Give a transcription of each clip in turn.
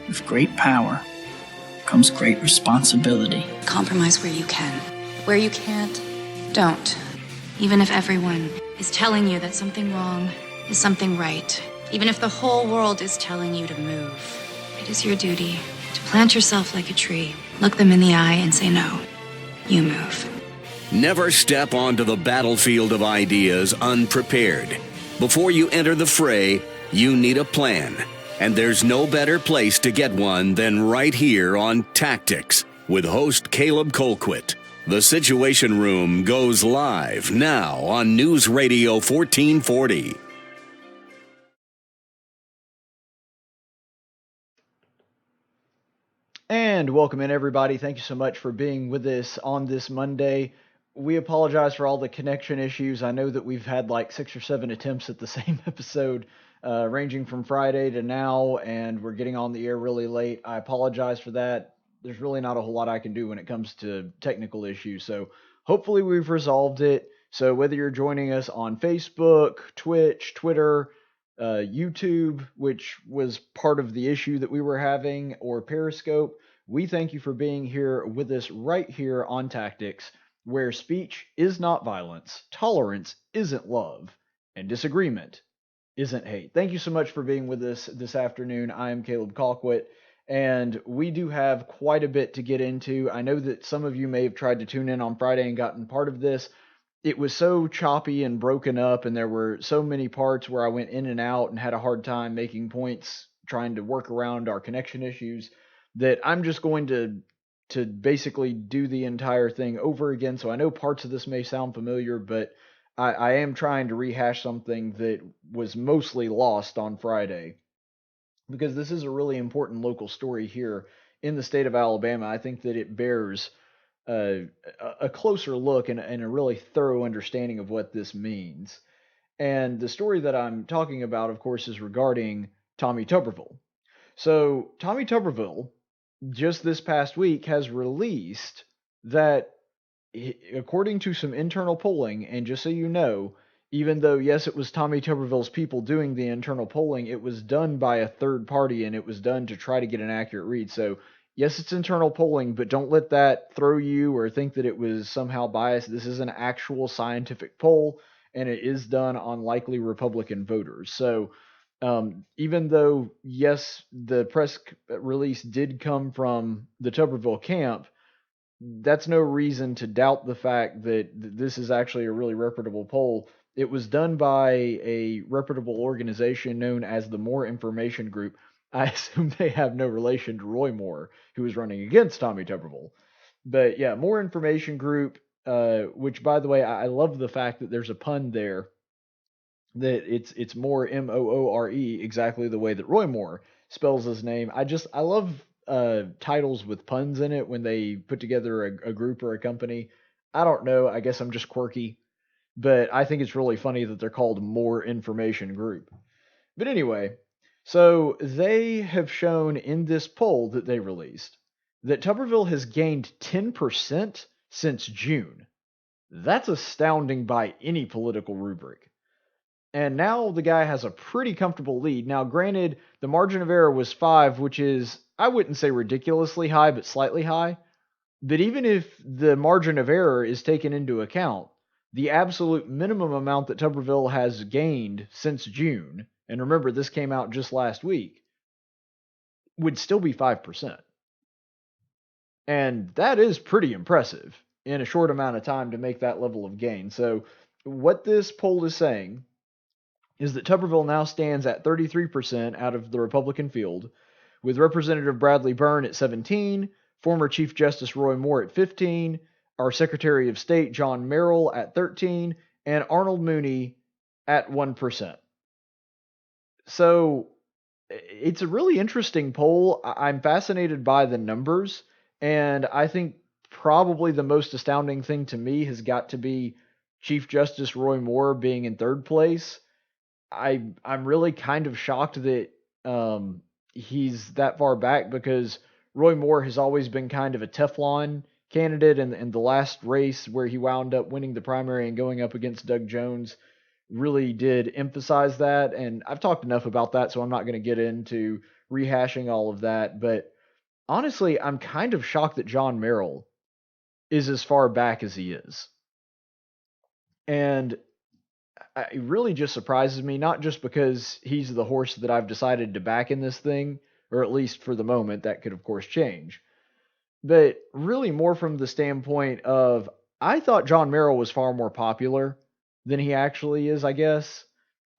With great power comes great responsibility. Compromise where you can. Where you can't, don't. Even if everyone is telling you that something wrong is something right. Even if the whole world is telling you to move. It is your duty to plant yourself like a tree, look them in the eye and say no. You move. Never step onto the battlefield of ideas unprepared. Before you enter the fray, you need a plan. And there's no better place to get one than right here on Tactics with host Caleb Colquitt. The Situation Room goes live now on News Radio 1440. And welcome in, everybody. Thank you so much for being with us on this Monday. We apologize for all the connection issues. I know that we've had like 6 or 7 attempts at the same episode, ranging from Friday to now, and we're getting on the air really late. I apologize for that. There's really not a whole lot I can do when it comes to technical issues, so hopefully we've resolved it. So whether you're joining us on Facebook, Twitch, Twitter, YouTube, which was part of the issue that we were having, or Periscope, we thank you for being here with us right here on Tactics, where speech is not violence, tolerance isn't love, and disagreement isn't hate. Thank you so much for being with us this afternoon. I am Caleb Colquitt, and we do have quite a bit to get into. I know that some of you may have tried to tune in on Friday and gotten part of this. It was so choppy and broken up, and there were so many parts where I went in and out and had a hard time making points, trying to work around our connection issues, that I'm just going to basically do the entire thing over again. So I know parts of this may sound familiar, but I am trying to rehash something that was mostly lost on Friday, because this is a really important local story here in the state of Alabama. I think that it bears a closer look and a really thorough understanding of what this means. And the story that I'm talking about, of course, is regarding Tommy Tuberville. So Tommy Tuberville, just this past week, has released that, according to some internal polling, and just so you know, even though, yes, it was Tommy Tuberville's people doing the internal polling, it was done by a third party, and it was done to try to get an accurate read. So, yes, it's internal polling, but don't let that throw you or think that it was somehow biased. This is an actual scientific poll, and it is done on likely Republican voters. So, even though, yes, the press release did come from the Tuberville camp, that's no reason to doubt the fact that this is actually a really reputable poll. It was done by a reputable organization known as the Moore Information Group. I assume they have no relation to Roy Moore, who is running against Tommy Tuberville. But yeah, Moore Information Group, which, by the way, I love the fact that there's a pun there, that it's Moore, Moore, exactly the way that Roy Moore spells his name. I love titles with puns in it when they put together a group or a company. I don't know. I guess I'm just quirky, but I think it's really funny that they're called Moore Information Group. But anyway, so they have shown in this poll that they released that Tuberville has gained 10% since June. That's astounding by any political rubric. And now the guy has a pretty comfortable lead. Now, granted, the margin of error was 5, which is, I wouldn't say ridiculously high, but slightly high. But even if the margin of error is taken into account, the absolute minimum amount that Tuberville has gained since June, and remember, this came out just last week, would still be 5%. And that is pretty impressive in a short amount of time to make that level of gain. So what this poll is saying is that Tuberville now stands at 33% out of the Republican field, with Representative Bradley Byrne at 17, former Chief Justice Roy Moore at 15, our Secretary of State John Merrill at 13, and Arnold Mooney at 1%. So it's a really interesting poll. I'm fascinated by the numbers, and I think probably the most astounding thing to me has got to be Chief Justice Roy Moore being in third place. I'm really kind of shocked that he's that far back, because Roy Moore has always been kind of a Teflon candidate, and the last race where he wound up winning the primary and going up against Doug Jones really did emphasize that. And I've talked enough about that, so I'm not going to get into rehashing all of that. But honestly, I'm kind of shocked that John Merrill is as far back as he is. And it really just surprises me, not just because he's the horse that I've decided to back in this thing, or at least for the moment. That could, of course, change. But really more from the standpoint of I thought John Merrill was far more popular than he actually is, I guess.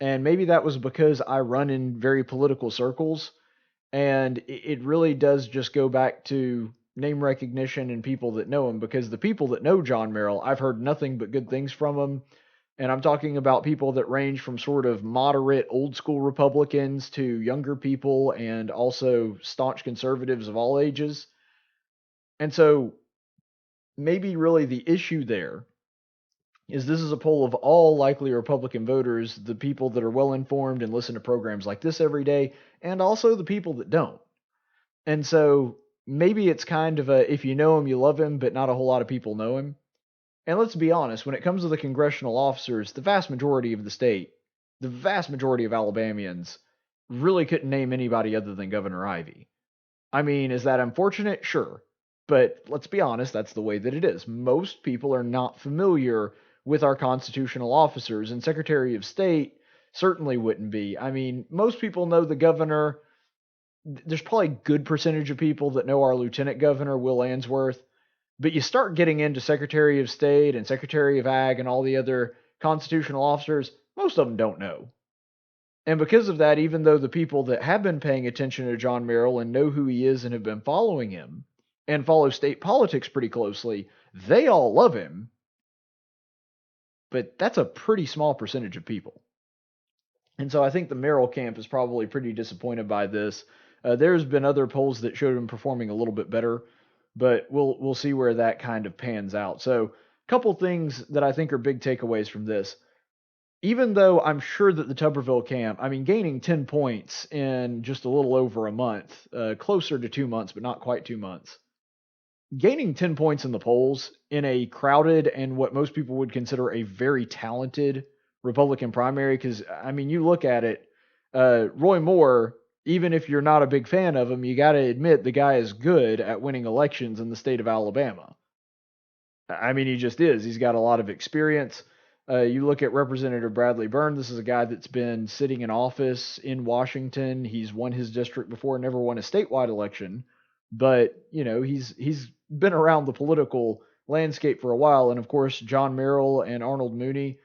And maybe that was because I run in very political circles. And it really does just go back to name recognition and people that know him, because the people that know John Merrill, I've heard nothing but good things from him. And I'm talking about people that range from sort of moderate old school Republicans to younger people and also staunch conservatives of all ages. And so maybe really the issue there is this is a poll of all likely Republican voters, the people that are well informed and listen to programs like this every day, and also the people that don't. And so maybe it's kind of a if you know him, you love him, but not a whole lot of people know him. And let's be honest, when it comes to the congressional officers, the vast majority of the state, the vast majority of Alabamians really couldn't name anybody other than Governor Ivey. I mean, is that unfortunate? Sure. But let's be honest, that's the way that it is. Most people are not familiar with our constitutional officers, and Secretary of State certainly wouldn't be. I mean, most people know the governor. There's probably a good percentage of people that know our Lieutenant Governor, Will Answorth. But you start getting into Secretary of State and Secretary of Ag and all the other constitutional officers, most of them don't know. And because of that, even though the people that have been paying attention to John Merrill and know who he is and have been following him and follow state politics pretty closely, they all love him. But that's a pretty small percentage of people. And so I think the Merrill camp is probably pretty disappointed by this. There's been other polls that showed him performing a little bit better, but we'll see where that kind of pans out. So a couple things that I think are big takeaways from this. Even though I'm sure that the Tuberville camp, I mean, gaining 10 points in just a little over a month, closer to 2 months, but not quite 2 months. Gaining 10 points in the polls in a crowded and what most people would consider a very talented Republican primary, because, I mean, you look at it, Roy Moore, even if you're not a big fan of him, you got to admit the guy is good at winning elections in the state of Alabama. I mean, he just is. He's got a lot of experience. You look at Representative Bradley Byrne. This is a guy that's been sitting in office in Washington. He's won his district before, never won a statewide election. But, you know, he's been around the political landscape for a while. And, of course, John Merrill and Arnold Mooney.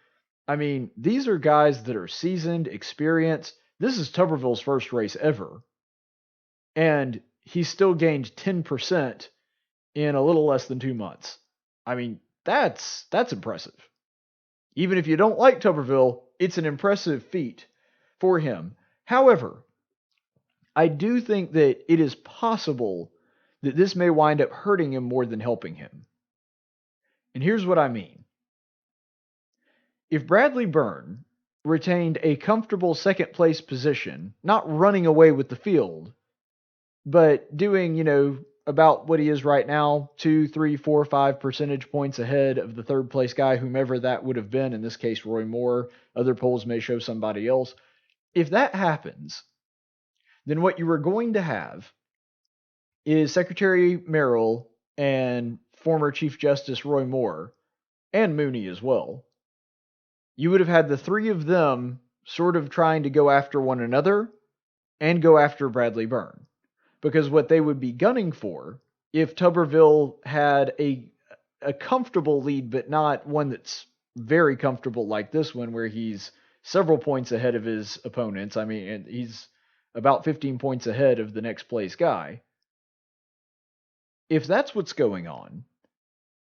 I mean, these are guys that are seasoned, experienced. This is Tuberville's first race ever. And he still gained 10% in a little less than 2 months. I mean, that's impressive. Even if you don't like Tuberville, it's an impressive feat for him. However, I do think that it is possible that this may wind up hurting him more than helping him. And here's what I mean. If Bradley Byrne retained a comfortable second place position, not running away with the field, but doing, you know, about what he is right now, 2, 3, 4, 5 percentage points ahead of the third place guy, whomever that would have been, in this case, Roy Moore. Other polls may show somebody else. If that happens, then what you are going to have is Secretary Merrill and former Chief Justice Roy Moore, and Mooney as well. You would have had the three of them sort of trying to go after one another and go after Bradley Byrne. Because what they would be gunning for, if Tuberville had a comfortable lead, but not one that's very comfortable like this one, where he's several points ahead of his opponents. I mean, he's about 15 points ahead of the next place guy. If that's what's going on,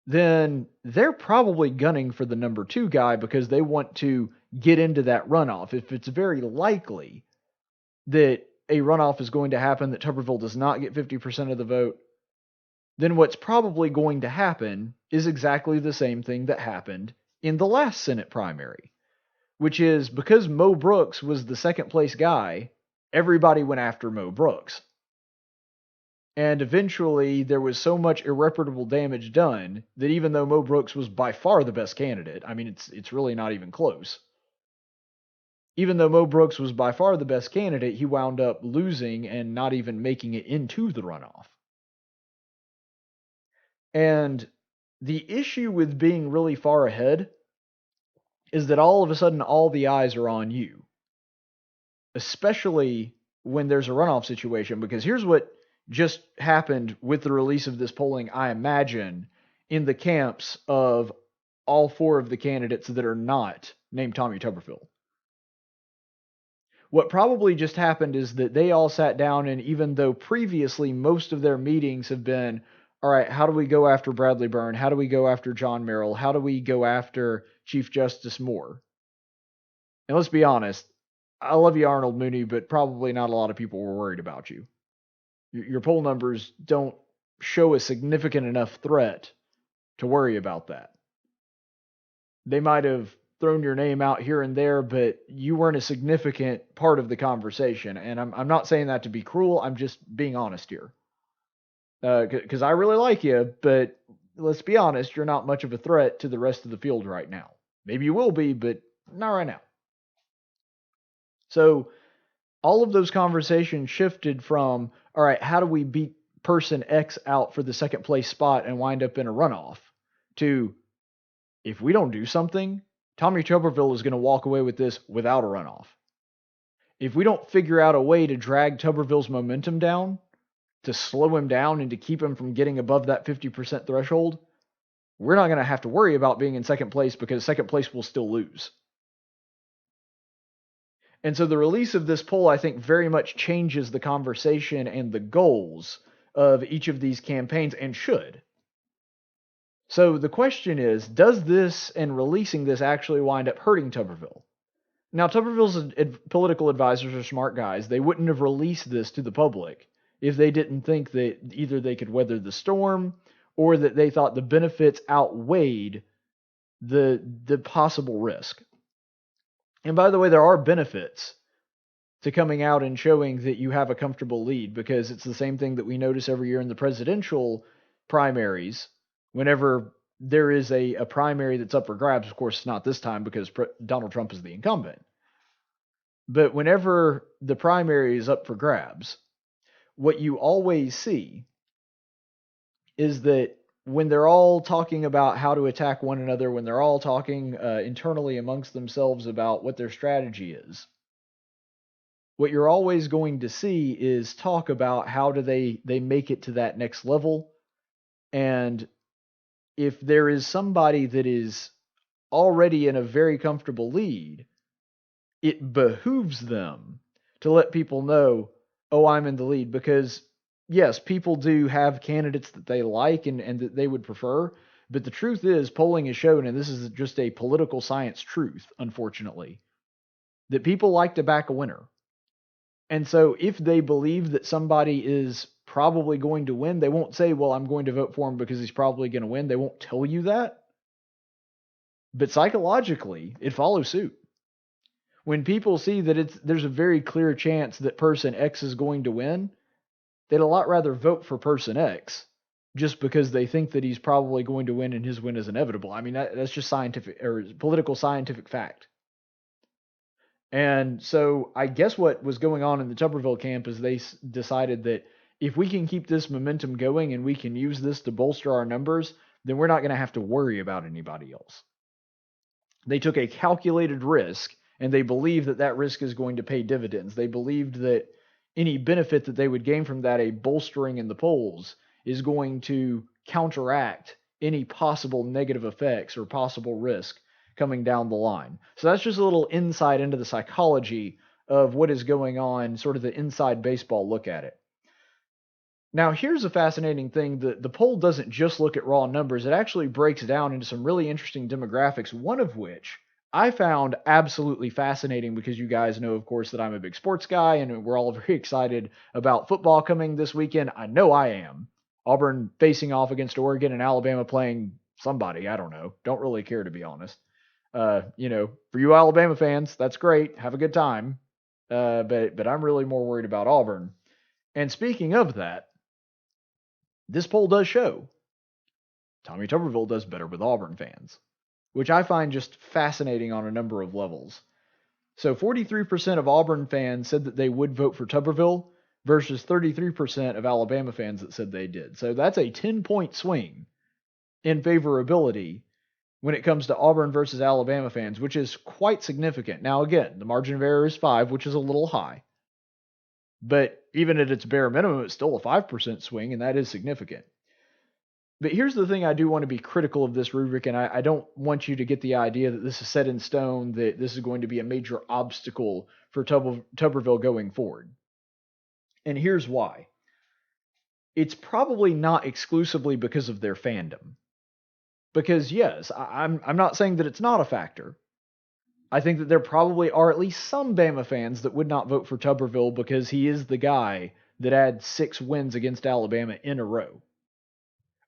then they're probably gunning for the number 2 guy because they want to get into that runoff. If it's very likely that a runoff is going to happen, that Tuberville does not get 50% of the vote, then what's probably going to happen is exactly the same thing that happened in the last Senate primary, which is because Mo Brooks was the second place guy, everybody went after Mo Brooks. And eventually there was so much irreparable damage done that even though Mo Brooks was by far the best candidate, I mean, it's really not even close. Even though Mo Brooks was by far the best candidate, he wound up losing and not even making it into the runoff. And the issue with being really far ahead is that all of a sudden all the eyes are on you, especially when there's a runoff situation. Because here's what just happened with the release of this polling, I imagine, in the camps of all four of the candidates that are not named Tommy Tuberville. What probably just happened is that they all sat down, and even though previously most of their meetings have been, all right, how do we go after Bradley Byrne? How do we go after John Merrill? How do we go after Chief Justice Moore? And let's be honest, I love you, Arnold Mooney, but probably not a lot of people were worried about you. Your poll numbers don't show a significant enough threat to worry about that. They might have thrown your name out here and there, but you weren't a significant part of the conversation. And I'm not saying that to be cruel. I'm just being honest here. Because I really like you, but let's be honest, you're not much of a threat to the rest of the field right now. Maybe you will be, but not right now. So all of those conversations shifted from, all right, how do we beat person X out for the second place spot and wind up in a runoff, to, if we don't do something, Tommy Tuberville is going to walk away with this without a runoff. If we don't figure out a way to drag Tuberville's momentum down, to slow him down and to keep him from getting above that 50% threshold, we're not going to have to worry about being in second place, because second place will still lose. And so the release of this poll, I think, very much changes the conversation and the goals of each of these campaigns, and should. So the question is, does this and releasing this actually wind up hurting Tuberville? Now, Tuberville's political advisors are smart guys. They wouldn't have released this to the public if they didn't think that either they could weather the storm, or that they thought the benefits outweighed the possible risk. And by the way, there are benefits to coming out and showing that you have a comfortable lead, because it's the same thing that we notice every year in the presidential primaries. Whenever there is a primary that's up for grabs, of course, not this time because Donald Trump is the incumbent. But whenever the primary is up for grabs, what you always see is that when they're all talking about how to attack one another, when they're all talking internally amongst themselves about what their strategy is, what you're always going to see is talk about how do they make it to that next level. And if there is somebody that is already in a very comfortable lead, it behooves them to let people know, oh, I'm in the lead. Because yes, people do have candidates that they like and that they would prefer. But the truth is, polling has shown, and this is just a political science truth, unfortunately, that people like to back a winner. And so if they believe that somebody is probably going to win, they won't say, well, I'm going to vote for him because he's probably going to win. They won't tell you that. But psychologically, it follows suit. When people see that there's a very clear chance that person X is going to win, they'd a lot rather vote for person X just because they think that he's probably going to win and his win is inevitable. I mean, that's just scientific or political scientific fact. And so I guess what was going on in the Tuberville camp is they decided that if we can keep this momentum going and we can use this to bolster our numbers, then we're not going to have to worry about anybody else. They took a calculated risk, and they believe that that risk is going to pay dividends. They believed that any benefit that they would gain from that, a bolstering in the polls, is going to counteract any possible negative effects or possible risk coming down the line. So that's just a little insight into the psychology of what is going on, sort of the inside baseball look at it. Now, here's a fascinating thing. The poll doesn't just look at raw numbers. It actually breaks down into some really interesting demographics, one of which I found absolutely fascinating because you guys know, of course, that I'm a big sports guy, and we're all very excited about football coming this weekend. I know I am. Auburn facing off against Oregon and Alabama playing somebody. I don't know. Don't really care, to be honest. For you Alabama fans, that's great. Have a good time. But I'm really more worried about Auburn. And speaking of that, this poll does show Tommy Tuberville does better with Auburn fans, which I find just fascinating on a number of levels. So 43% of Auburn fans said that they would vote for Tuberville versus 33% of Alabama fans that said they did. So that's a 10-point swing in favorability when it comes to Auburn versus Alabama fans, which is quite significant. Now, again, the margin of error is 5, which is a little high. But even at its bare minimum, it's still a 5% swing, and that is significant. But here's the thing I do want to be critical of this rubric, and I don't want you to get the idea that this is set in stone, that this is going to be a major obstacle for Tuberville going forward. And here's why. It's probably not exclusively because of their fandom. Because yes, I'm not saying that it's not a factor. I think that there probably are at least some Bama fans that would not vote for Tuberville because he is the guy that had 6 wins against Alabama in a row.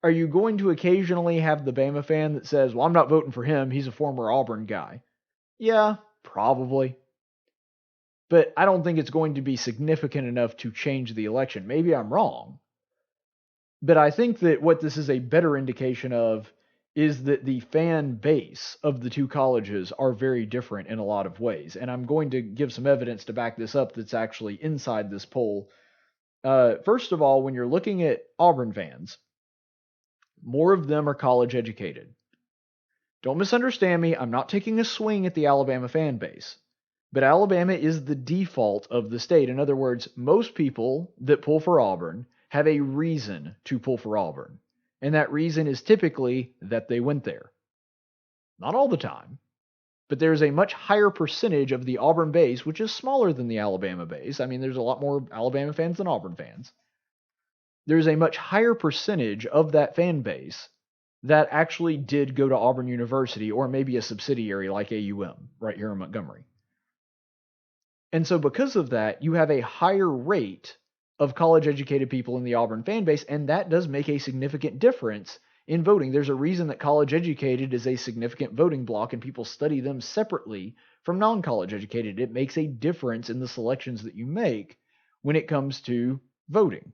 Are you going to occasionally have the Bama fan that says, well, I'm not voting for him, he's a former Auburn guy? Yeah, probably. But I don't think it's going to be significant enough to change the election. Maybe I'm wrong. But I think that what this is a better indication of is that the fan base of the two colleges are very different in a lot of ways. And I'm going to give some evidence to back this up that's actually inside this poll. First of all, when you're looking at Auburn fans, more of them are college educated. Don't misunderstand me. I'm not taking a swing at the Alabama fan base. But Alabama is the default of the state. In other words, most people that pull for Auburn have a reason to pull for Auburn. And that reason is typically that they went there. Not all the time, but there's a much higher percentage of the Auburn base, which is smaller than the Alabama base. I mean, there's a lot more Alabama fans than Auburn fans. There's a much higher percentage of that fan base that actually did go to Auburn University or maybe a subsidiary like AUM right here in Montgomery. And so because of that, you have a higher rate of college-educated people in the Auburn fan base, and that does make a significant difference in voting. There's a reason that college-educated is a significant voting block, and people study them separately from non-college-educated. It makes a difference in the selections that you make when it comes to voting.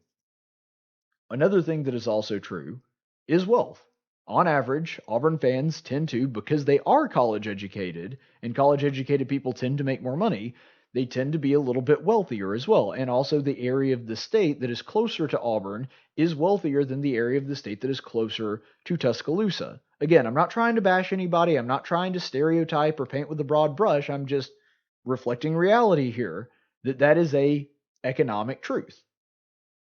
Another thing that is also true is wealth. On average, Auburn fans tend to, because they are college-educated, and college-educated people tend to make more money, they tend to be a little bit wealthier as well. And also the area of the state that is closer to Auburn is wealthier than the area of the state that is closer to Tuscaloosa. Again, I'm not trying to bash anybody. I'm not trying to stereotype or paint with a broad brush. I'm just reflecting reality here that is a economic truth.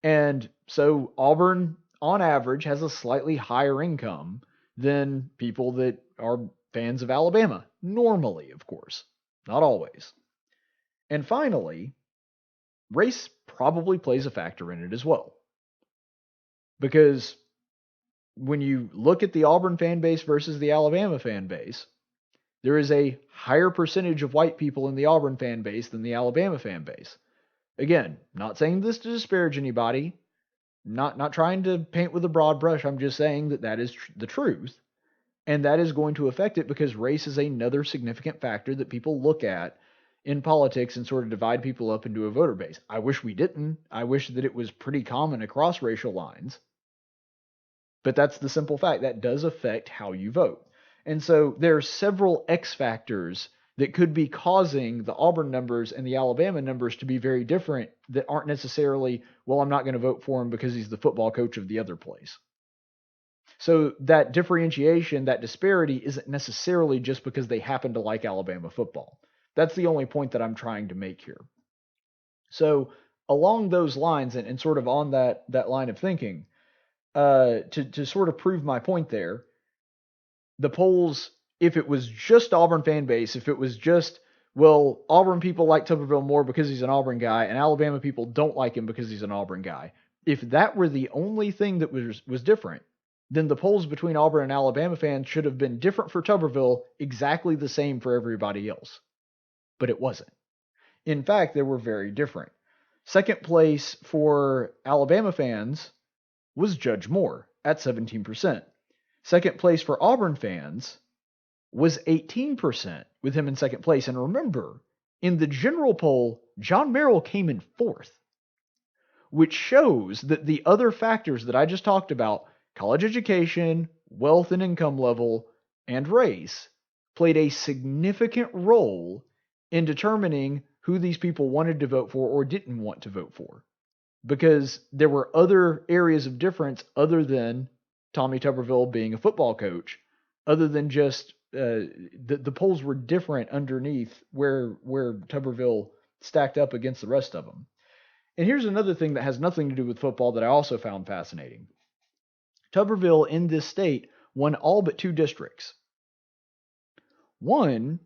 And so Auburn, on average, has a slightly higher income than people that are fans of Alabama. Normally, of course. Not always. And finally, race probably plays a factor in it as well. Because when you look at the Auburn fan base versus the Alabama fan base, there is a higher percentage of white people in the Auburn fan base than the Alabama fan base. Again, not saying this to disparage anybody, not trying to paint with a broad brush. I'm just saying that is the truth. And that is going to affect it because race is another significant factor that people look at in politics and sort of divide people up into a voter base. I wish we didn't. I wish that it was pretty common across racial lines. But that's the simple fact. That does affect how you vote. And so there are several X factors that could be causing the Auburn numbers and the Alabama numbers to be very different that aren't necessarily, well, I'm not going to vote for him because he's the football coach of the other place. So that differentiation, that disparity isn't necessarily just because they happen to like Alabama football. That's the only point that I'm trying to make here. So along those lines and sort of on that line of thinking, to sort of prove my point there, the polls, if it was just Auburn fan base, if it was just, well, Auburn people like Tuberville more because he's an Auburn guy and Alabama people don't like him because he's an Auburn guy, if that were the only thing that was different, then the polls between Auburn and Alabama fans should have been different for Tuberville, exactly the same for everybody else. But it wasn't. In fact, they were very different. Second place for Alabama fans was Judge Moore at 17%. Second place for Auburn fans was 18%, with him in second place. And remember, in the general poll, John Merrill came in fourth, which shows that the other factors that I just talked about, college education, wealth and income level, and race, played a significant role in determining who these people wanted to vote for or didn't want to vote for. Because there were other areas of difference other than Tommy Tuberville being a football coach, other than just the polls were different underneath where Tuberville stacked up against the rest of them. And here's another thing that has nothing to do with football that I also found fascinating. Tuberville in this state won all but 2 districts. One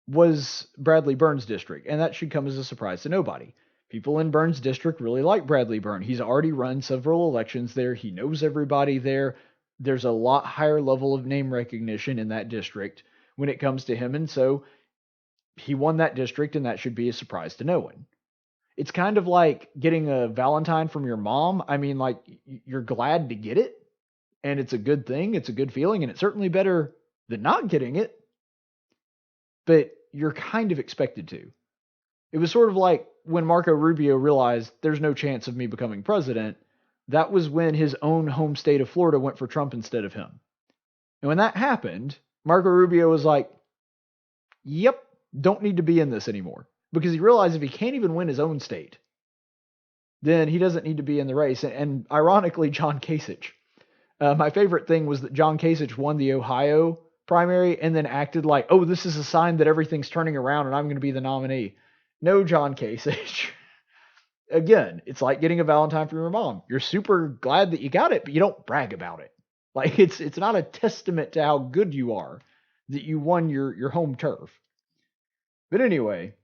was Bradley Byrne's district, and that should come as a surprise to nobody. People in Byrne's district really like Bradley Byrne. He's already run several elections there. He knows everybody there. There's a lot higher level of name recognition in that district when it comes to him, and so he won that district, and that should be a surprise to no one. It's kind of like getting a Valentine from your mom. I mean, like, you're glad to get it, and it's a good thing. It's a good feeling, and it's certainly better than not getting it, but you're kind of expected to. It was sort of like when Marco Rubio realized there's no chance of me becoming president. That was when his own home state of Florida went for Trump instead of him. And when that happened, Marco Rubio was like, yep, don't need to be in this anymore. Because he realized if he can't even win his own state, then he doesn't need to be in the race. And ironically, John Kasich. My favorite thing was that John Kasich won the Ohio primary and then acted like, oh, this is a sign that everything's turning around and I'm going to be the nominee. No, John Kasich. Again, it's like getting a Valentine from your mom. You're super glad that you got it, but you don't brag about it. Like, it's not a testament to how good you are that you won your home turf. But anyway,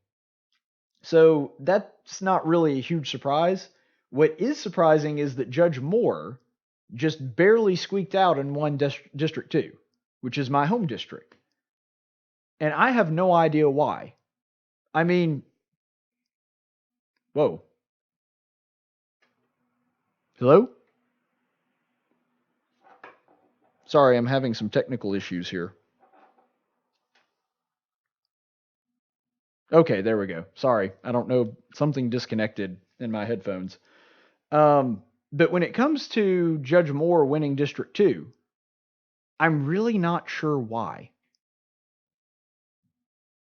so that's not really a huge surprise. What is surprising is that Judge Moore just barely squeaked out and won District 2, which is my home district. And I have no idea why. I mean, whoa. Hello? Sorry, I'm having some technical issues here. Okay, there we go. Sorry, I don't know, something disconnected in my headphones. But when it comes to Judge Moore winning District 2, I'm really not sure why.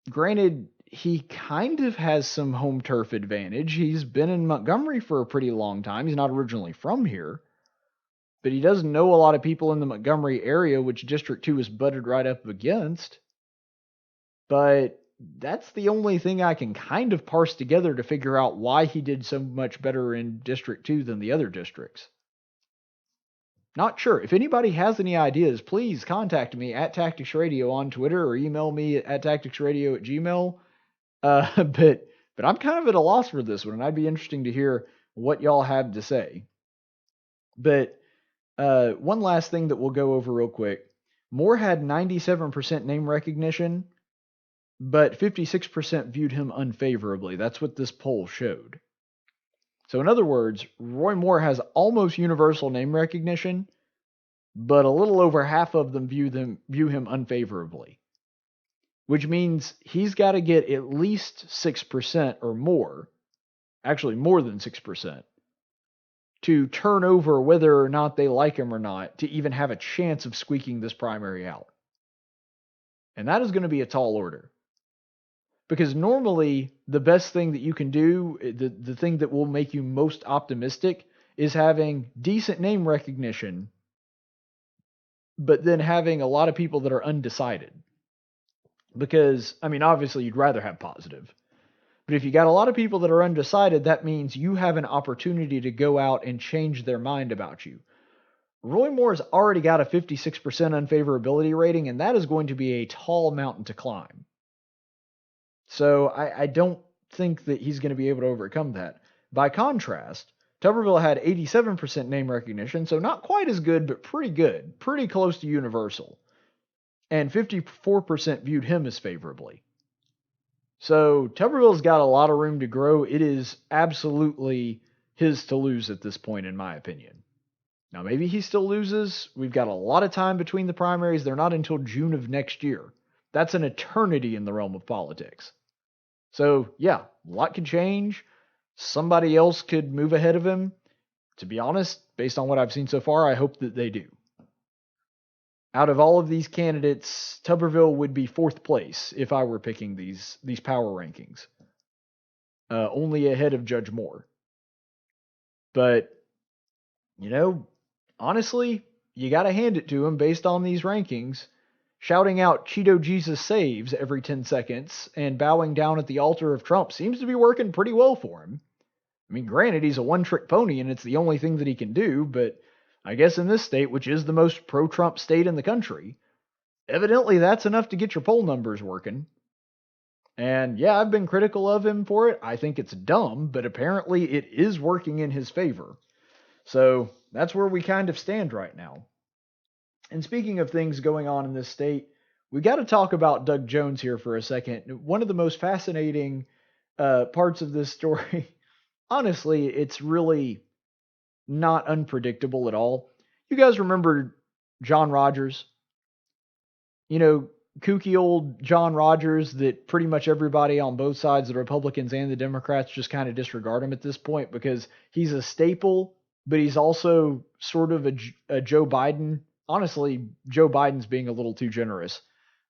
Granted, he kind of has some home turf advantage. He's been in Montgomery for a pretty long time. He's not originally from here. But he does know a lot of people in the Montgomery area, which District 2 is butted right up against. But that's the only thing I can kind of parse together to figure out why he did so much better in District 2 than the other districts. Not sure. If anybody has any ideas, please contact me at Tactics Radio on Twitter or email me at tacticsradio@gmail.com. But I'm kind of at a loss for this one, and I'd be interesting to hear what y'all have to say. But one last thing that we'll go over real quick. Moore had 97% name recognition, but 56% viewed him unfavorably. That's what this poll showed. So in other words, Roy Moore has almost universal name recognition, but a little over half of them view him unfavorably. Which means he's got to get at least 6% or more, actually more than 6%, to turn over whether or not they like him or not to even have a chance of squeaking this primary out. And that is going to be a tall order. Because normally, the best thing that you can do, the thing that will make you most optimistic, is having decent name recognition, but then having a lot of people that are undecided. Because, I mean, obviously you'd rather have positive. But if you got a lot of people that are undecided, that means you have an opportunity to go out and change their mind about you. Roy Moore's already got a 56% unfavorability rating, and that is going to be a tall mountain to climb. So I don't think that he's going to be able to overcome that. By contrast, Tuberville had 87% name recognition, so not quite as good, but pretty good. Pretty close to universal. And 54% viewed him as favorably. So Tuberville's got a lot of room to grow. It is absolutely his to lose at this point, in my opinion. Now, maybe he still loses. We've got a lot of time between the primaries. They're not until June of next year. That's an eternity in the realm of politics. So, yeah, a lot could change. Somebody else could move ahead of him. To be honest, based on what I've seen so far, I hope that they do. Out of all of these candidates, Tuberville would be fourth place if I were picking these power rankings. Only ahead of Judge Moore. But, honestly, you got to hand it to him based on these rankings. Shouting out Cheeto Jesus saves every 10 seconds and bowing down at the altar of Trump seems to be working pretty well for him. I mean, granted, he's a one-trick pony and it's the only thing that he can do, but I guess in this state, which is the most pro-Trump state in the country, evidently that's enough to get your poll numbers working. And yeah, I've been critical of him for it. I think it's dumb, but apparently it is working in his favor. So that's where we kind of stand right now. And speaking of things going on in this state, we got to talk about Doug Jones here for a second. One of the most fascinating parts of this story, honestly, it's really not unpredictable at all. You guys remember John Rogers? Kooky old John Rogers that pretty much everybody on both sides, the Republicans and the Democrats, just kind of disregard him at this point because he's a staple, but he's also sort of a Joe Biden. Honestly, Joe Biden's being a little too generous,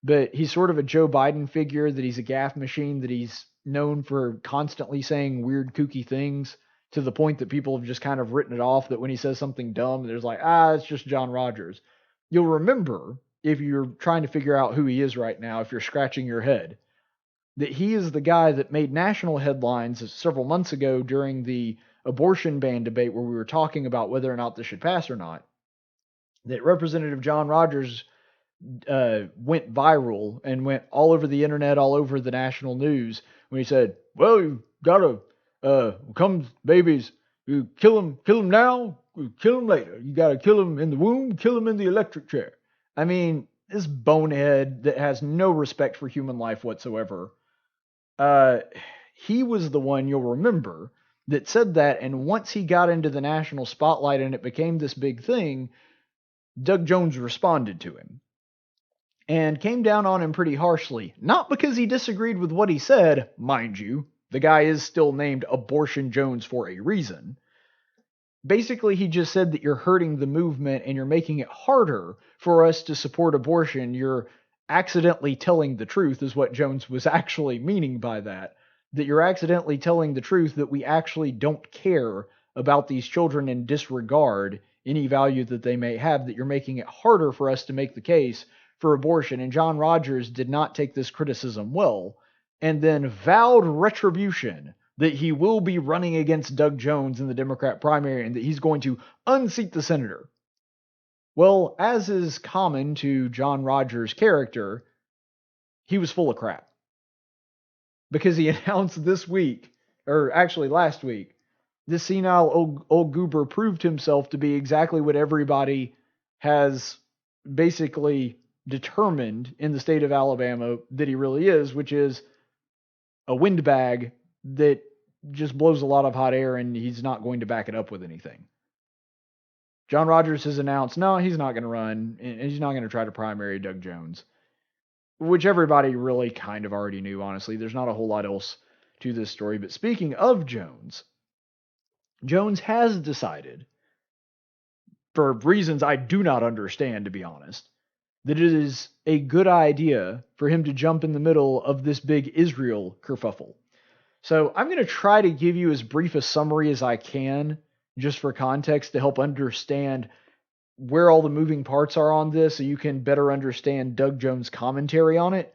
but he's sort of a Joe Biden figure, that he's a gaffe machine, that he's known for constantly saying weird, kooky things to the point that people have just kind of written it off, that when he says something dumb, there's like, it's just John Rogers. You'll remember, if you're trying to figure out who he is right now, if you're scratching your head, that he is the guy that made national headlines several months ago during the abortion ban debate where we were talking about whether or not this should pass or not. That Representative John Rogers went viral and went all over the internet, all over the national news when he said, well, you gotta come babies, you kill them now, you kill them later. You gotta kill them in the womb, kill them in the electric chair. I mean, this bonehead that has no respect for human life whatsoever. He was the one, you'll remember, that said that, and once he got into the national spotlight and it became this big thing, Doug Jones responded to him and came down on him pretty harshly. Not because he disagreed with what he said, mind you. The guy is still named Abortion Jones for a reason. Basically, he just said that you're hurting the movement and you're making it harder for us to support abortion. You're accidentally telling the truth, is what Jones was actually meaning by that. That you're accidentally telling the truth, that we actually don't care about these children and disregard any value that they may have, that you're making it harder for us to make the case for abortion. And John Rogers did not take this criticism well, and then vowed retribution, that he will be running against Doug Jones in the Democrat primary and that he's going to unseat the senator. Well, as is common to John Rogers' character, he was full of crap. Because he announced this week, or actually last week, this senile old goober proved himself to be exactly what everybody has basically determined in the state of Alabama that he really is, which is a windbag that just blows a lot of hot air, and he's not going to back it up with anything. John Rogers has announced, no, he's not going to run, and he's not going to try to primary Doug Jones, which everybody really kind of already knew, honestly. There's not a whole lot else to this story. But speaking of Jones, Jones has decided, for reasons I do not understand, to be honest, that it is a good idea for him to jump in the middle of this big Israel kerfuffle. So I'm going to try to give you as brief a summary as I can, just for context, to help understand where all the moving parts are on this, so you can better understand Doug Jones' commentary on it.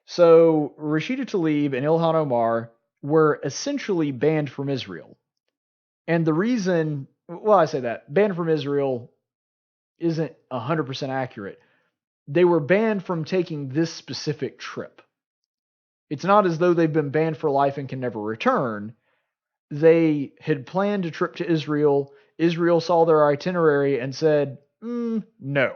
So Rashida Tlaib and Ilhan Omar were essentially banned from Israel. And the reason, well, I say that, banned from Israel isn't 100% accurate. They were banned from taking this specific trip. It's not as though they've been banned for life and can never return. They had planned a trip to Israel. Israel saw their itinerary and said, no.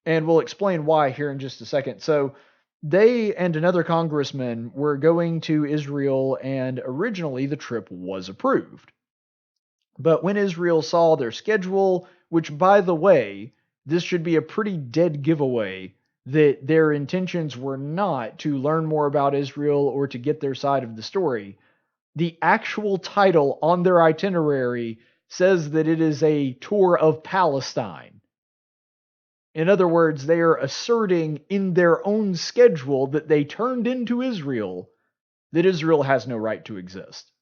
And we'll explain why here in just a second. So they and another congressman were going to Israel, and originally the trip was approved. But when Israel saw their schedule, which, by the way, this should be a pretty dead giveaway that their intentions were not to learn more about Israel or to get their side of the story. The actual title on their itinerary says that it is a tour of Palestine. In other words, they are asserting in their own schedule that they turned into Israel that Israel has no right to exist.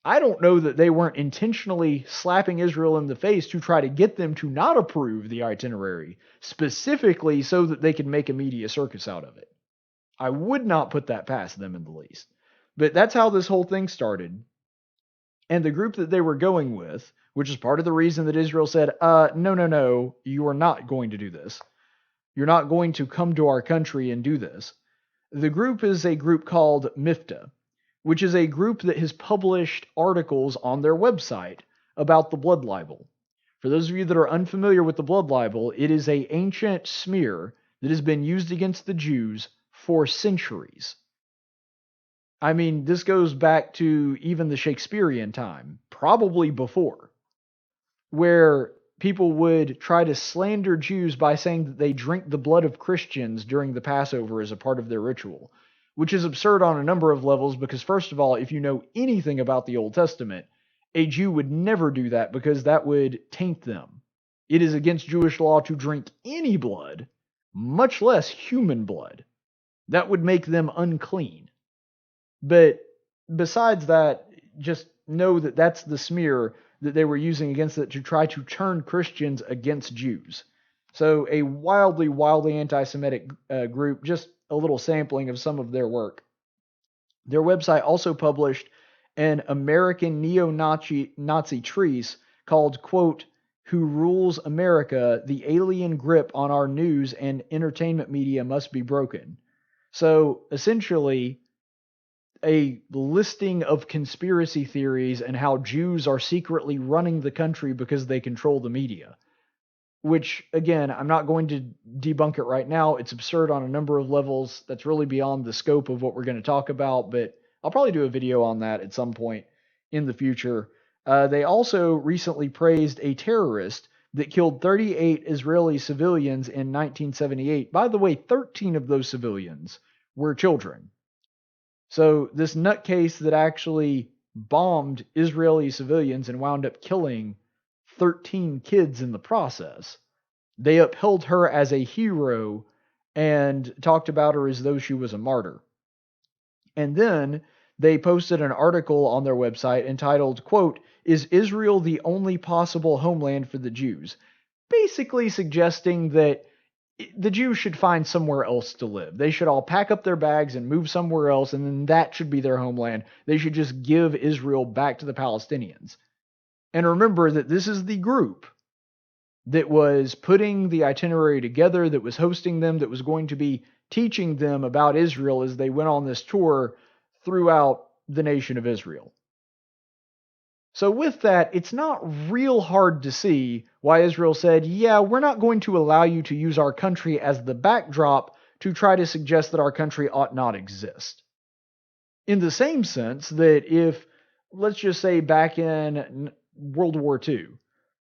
I don't know that they weren't intentionally slapping Israel in the face to try to get them to not approve the itinerary, specifically so that they could make a media circus out of it. I would not put that past them in the least. But that's how this whole thing started. And the group that they were going with, which is part of the reason that Israel said, no, you are not going to do this. You're not going to come to our country and do this. The group is a group called MIFTA, which is a group that has published articles on their website about the blood libel. For those of you that are unfamiliar with the blood libel, it is an ancient smear that has been used against the Jews for centuries. I mean, this goes back to even the Shakespearean time, probably before, where people would try to slander Jews by saying that they drink the blood of Christians during the Passover as a part of their ritual, which is absurd on a number of levels because, first of all, if you know anything about the Old Testament, a Jew would never do that because that would taint them. It is against Jewish law to drink any blood, much less human blood. That would make them unclean. But besides that, just know that that's the smear that they were using against it to try to turn Christians against Jews. So a wildly anti-Semitic group, just a little sampling of some of their work. Their website also published an American neo-Nazi treatise called, quote, "Who Rules America? The Alien Grip on Our News and Entertainment Media Must Be Broken." So essentially, a listing of conspiracy theories and how Jews are secretly running the country because they control the media. Which, again, I'm not going to debunk it right now. It's absurd on a number of levels. That's really beyond the scope of what we're going to talk about, but I'll probably do a video on that at some point in the future. They also recently praised a terrorist that killed 38 Israeli civilians in 1978. By the way, 13 of those civilians were children. So this nutcase that actually bombed Israeli civilians and wound up killing 13 kids in the process, they upheld her as a hero and talked about her as though she was a martyr. And then they posted an article on their website entitled, quote, "Is Israel the only possible homeland for the Jews?" Basically suggesting that the Jews should find somewhere else to live. They should all pack up their bags and move somewhere else, and then that should be their homeland. They should just give Israel back to the Palestinians. And remember that this is the group that was putting the itinerary together, that was hosting them, that was going to be teaching them about Israel as they went on this tour throughout the nation of Israel. So with that, it's not real hard to see why Israel said, yeah, we're not going to allow you to use our country as the backdrop to try to suggest that our country ought not exist. In the same sense that if, let's just say back in World War II,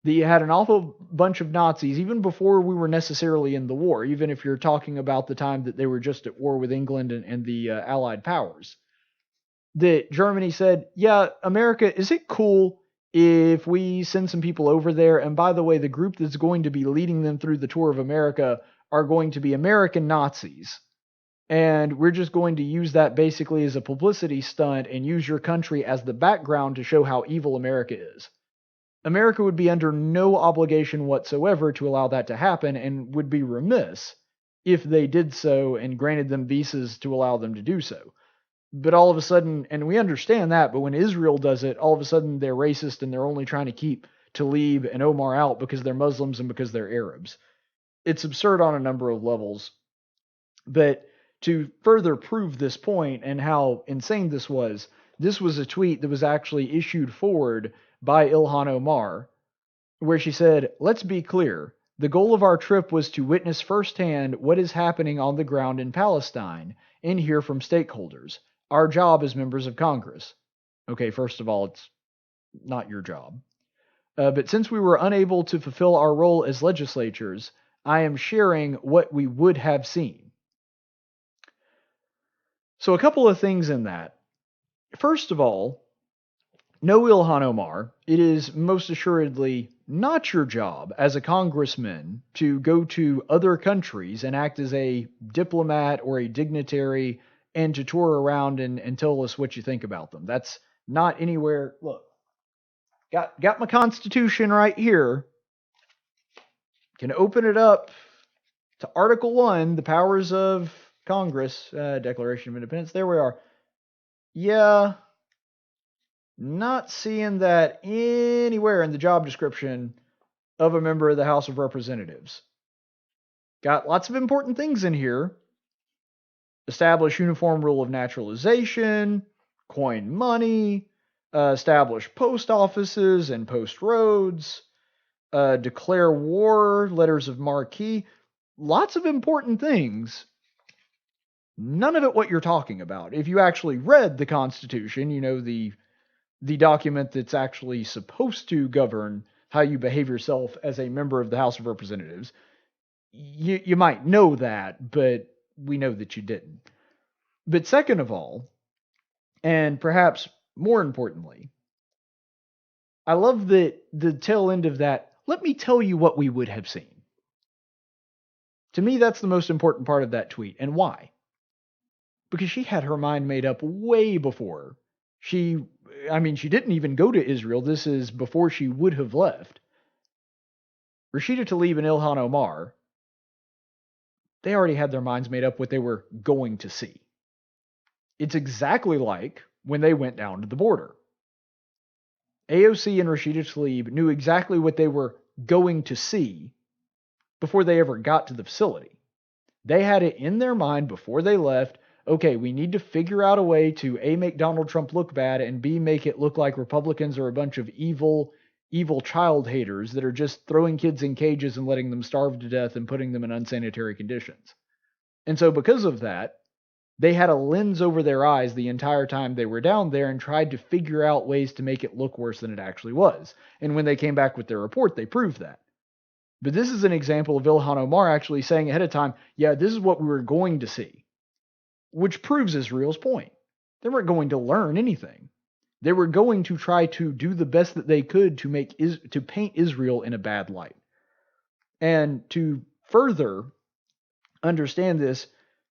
that you had an awful bunch of Nazis, even before we were necessarily in the war, even if you're talking about the time that they were just at war with England and the Allied powers, that Germany said, yeah, America, is it cool if we send some people over there? And by the way, the group that's going to be leading them through the tour of America are going to be American Nazis. And we're just going to use that basically as a publicity stunt and use your country as the background to show how evil America is. America would be under no obligation whatsoever to allow that to happen and would be remiss if they did so and granted them visas to allow them to do so. But all of a sudden, and we understand that, but when Israel does it, all of a sudden they're racist and they're only trying to keep Tlaib and Omar out because they're Muslims and because they're Arabs. It's absurd on a number of levels. But to further prove this point and how insane this was a tweet that was actually issued forward by Ilhan Omar, where she said, "Let's be clear. The goal of our trip was to witness firsthand what is happening on the ground in Palestine and hear from stakeholders. Our job as members of Congress." Okay, first of all, it's not your job. But since we were unable to fulfill our role as legislatures, I am sharing what we would have seen. So a couple of things in that. First of all, No, Ilhan Omar, it is most assuredly not your job as a congressman to go to other countries and act as a diplomat or a dignitary and to tour around and tell us what you think about them. That's not anywhere. Look, got my Constitution right here. Can open it up to Article 1, the powers of Congress, Declaration of Independence. There we are. Yeah, not seeing that anywhere in the job description of a member of the House of Representatives. Got lots of important things in here. Establish uniform rule of naturalization, coin money, establish post offices and post roads, declare war, letters of marque. Lots of important things. None of it what you're talking about. If you actually read the Constitution, you know, the document that's actually supposed to govern how you behave yourself as a member of the House of Representatives, you might know that, but we know that you didn't. But second of all, and perhaps more importantly, I love that the tail end of that, let me tell you what we would have seen. To me, that's the most important part of that tweet. And why? Because she had her mind made up way before. She didn't even go to Israel. This is before she would have left. Rashida Tlaib and Ilhan Omar, they already had their minds made up what they were going to see. It's exactly like when they went down to the border. AOC and Rashida Tlaib knew exactly what they were going to see before they ever got to the facility. They had it in their mind before they left. Okay, we need to figure out a way to A, make Donald Trump look bad, and B, make it look like Republicans are a bunch of evil child haters that are just throwing kids in cages and letting them starve to death and putting them in unsanitary conditions. And so because of that, they had a lens over their eyes the entire time they were down there and tried to figure out ways to make it look worse than it actually was. And when they came back with their report, they proved that. But this is an example of Ilhan Omar actually saying ahead of time, yeah, this is what we were going to see. Which proves Israel's point. They weren't going to learn anything. They were going to try to do the best that they could to paint Israel in a bad light. And to further understand this,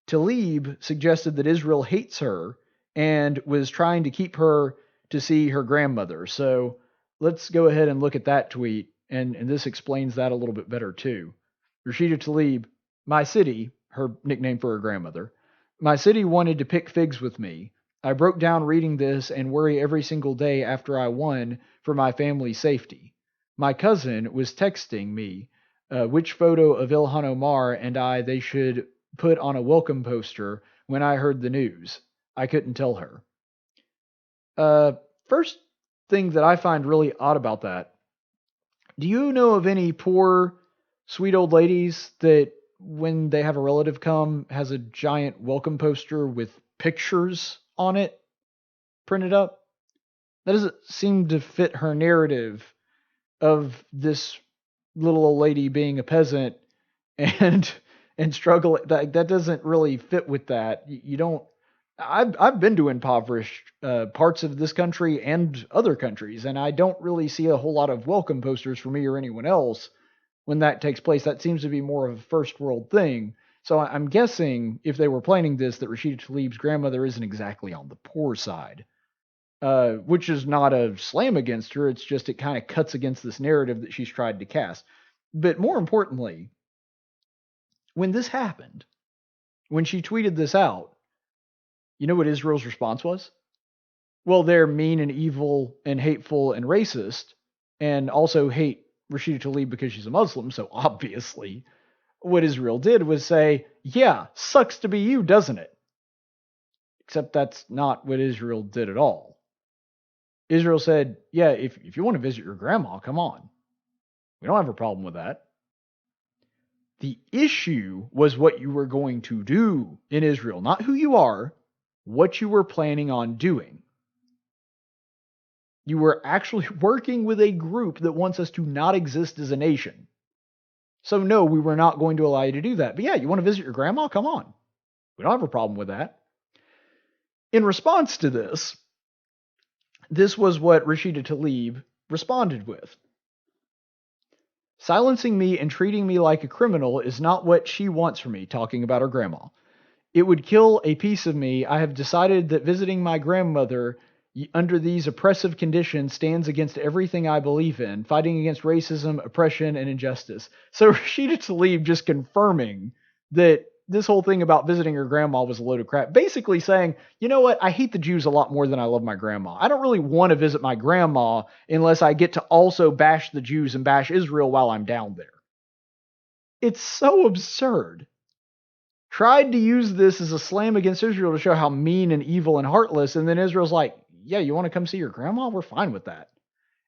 Tlaib suggested that Israel hates her and was trying to keep her to see her grandmother. So let's go ahead and look at that tweet, and this explains that a little bit better too. Rashida Tlaib, my city, her nickname for her grandmother, my city wanted to pick figs with me. I broke down reading this and worry every single day after I won for my family's safety. My cousin was texting me which photo of Ilhan Omar and they should put on a welcome poster when I heard the news. I couldn't tell her. First thing that I find really odd about that, do you know of any poor, sweet old ladies that when they have a relative come, has a giant welcome poster with pictures on it printed up? That doesn't seem to fit her narrative of this little old lady being a peasant and struggle. That doesn't really fit with that. You don't. I've been to impoverished parts of this country and other countries, and I don't really see a whole lot of welcome posters for me or anyone else when that takes place. That seems to be more of a first world thing. So I'm guessing if they were planning this, that Rashida Tlaib's grandmother isn't exactly on the poor side, which is not a slam against her. It's just it kind of cuts against this narrative that she's tried to cast. But more importantly, when this happened, when she tweeted this out, you know what Israel's response was? Well, they're mean and evil and hateful and racist, and also hate Rashida Tlaib because she's a Muslim, so obviously what Israel did was say, yeah, sucks to be you, doesn't it? Except that's not what Israel did at all. Israel said, yeah, if you want to visit your grandma, come on. We don't have a problem with that. The issue was what you were going to do in Israel, not who you are, what you were planning on doing. You were actually working with a group that wants us to not exist as a nation. So no, we were not going to allow you to do that. But yeah, you want to visit your grandma? Come on. We don't have a problem with that. In response to this, This was what Rashida Tlaib responded with. Silencing me and treating me like a criminal is not what she wants from me, talking about her grandma. It would kill a piece of me. I have decided that visiting my grandmother under these oppressive conditions stands against everything I believe in, fighting against racism, oppression, and injustice. So Rashida Tlaib just confirming that this whole thing about visiting her grandma was a load of crap. Basically saying, you know what, I hate the Jews a lot more than I love my grandma. I don't really want to visit my grandma unless I get to also bash the Jews and bash Israel while I'm down there. It's so absurd. Tried to use this as a slam against Israel to show how mean and evil and heartless, and then Israel's like, yeah, you want to come see your grandma? We're fine with that.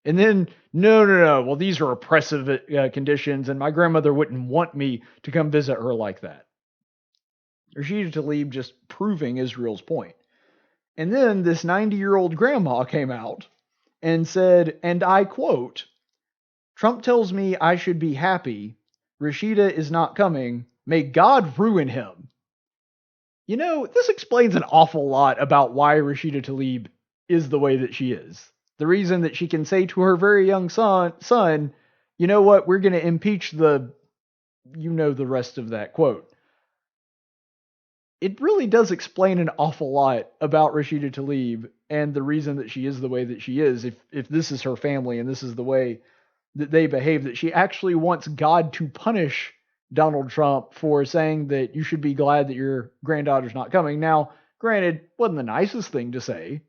And then, no. Well, these are oppressive conditions, and my grandmother wouldn't want me to come visit her like that. Rashida Tlaib just proving Israel's point. And then this 90-year-old grandma came out and said, and I quote, Trump tells me I should be happy. Rashida is not coming. May God ruin him. You know, this explains an awful lot about why Rashida Tlaib is the way that she is. The reason that she can say to her very young son, you know what, we're going to impeach the rest of that quote. It really does explain an awful lot about Rashida Tlaib and the reason that she is the way that she is. If this is her family and this is the way that they behave, that she actually wants God to punish Donald Trump for saying that you should be glad that your granddaughter's not coming. Now, granted, wasn't the nicest thing to say.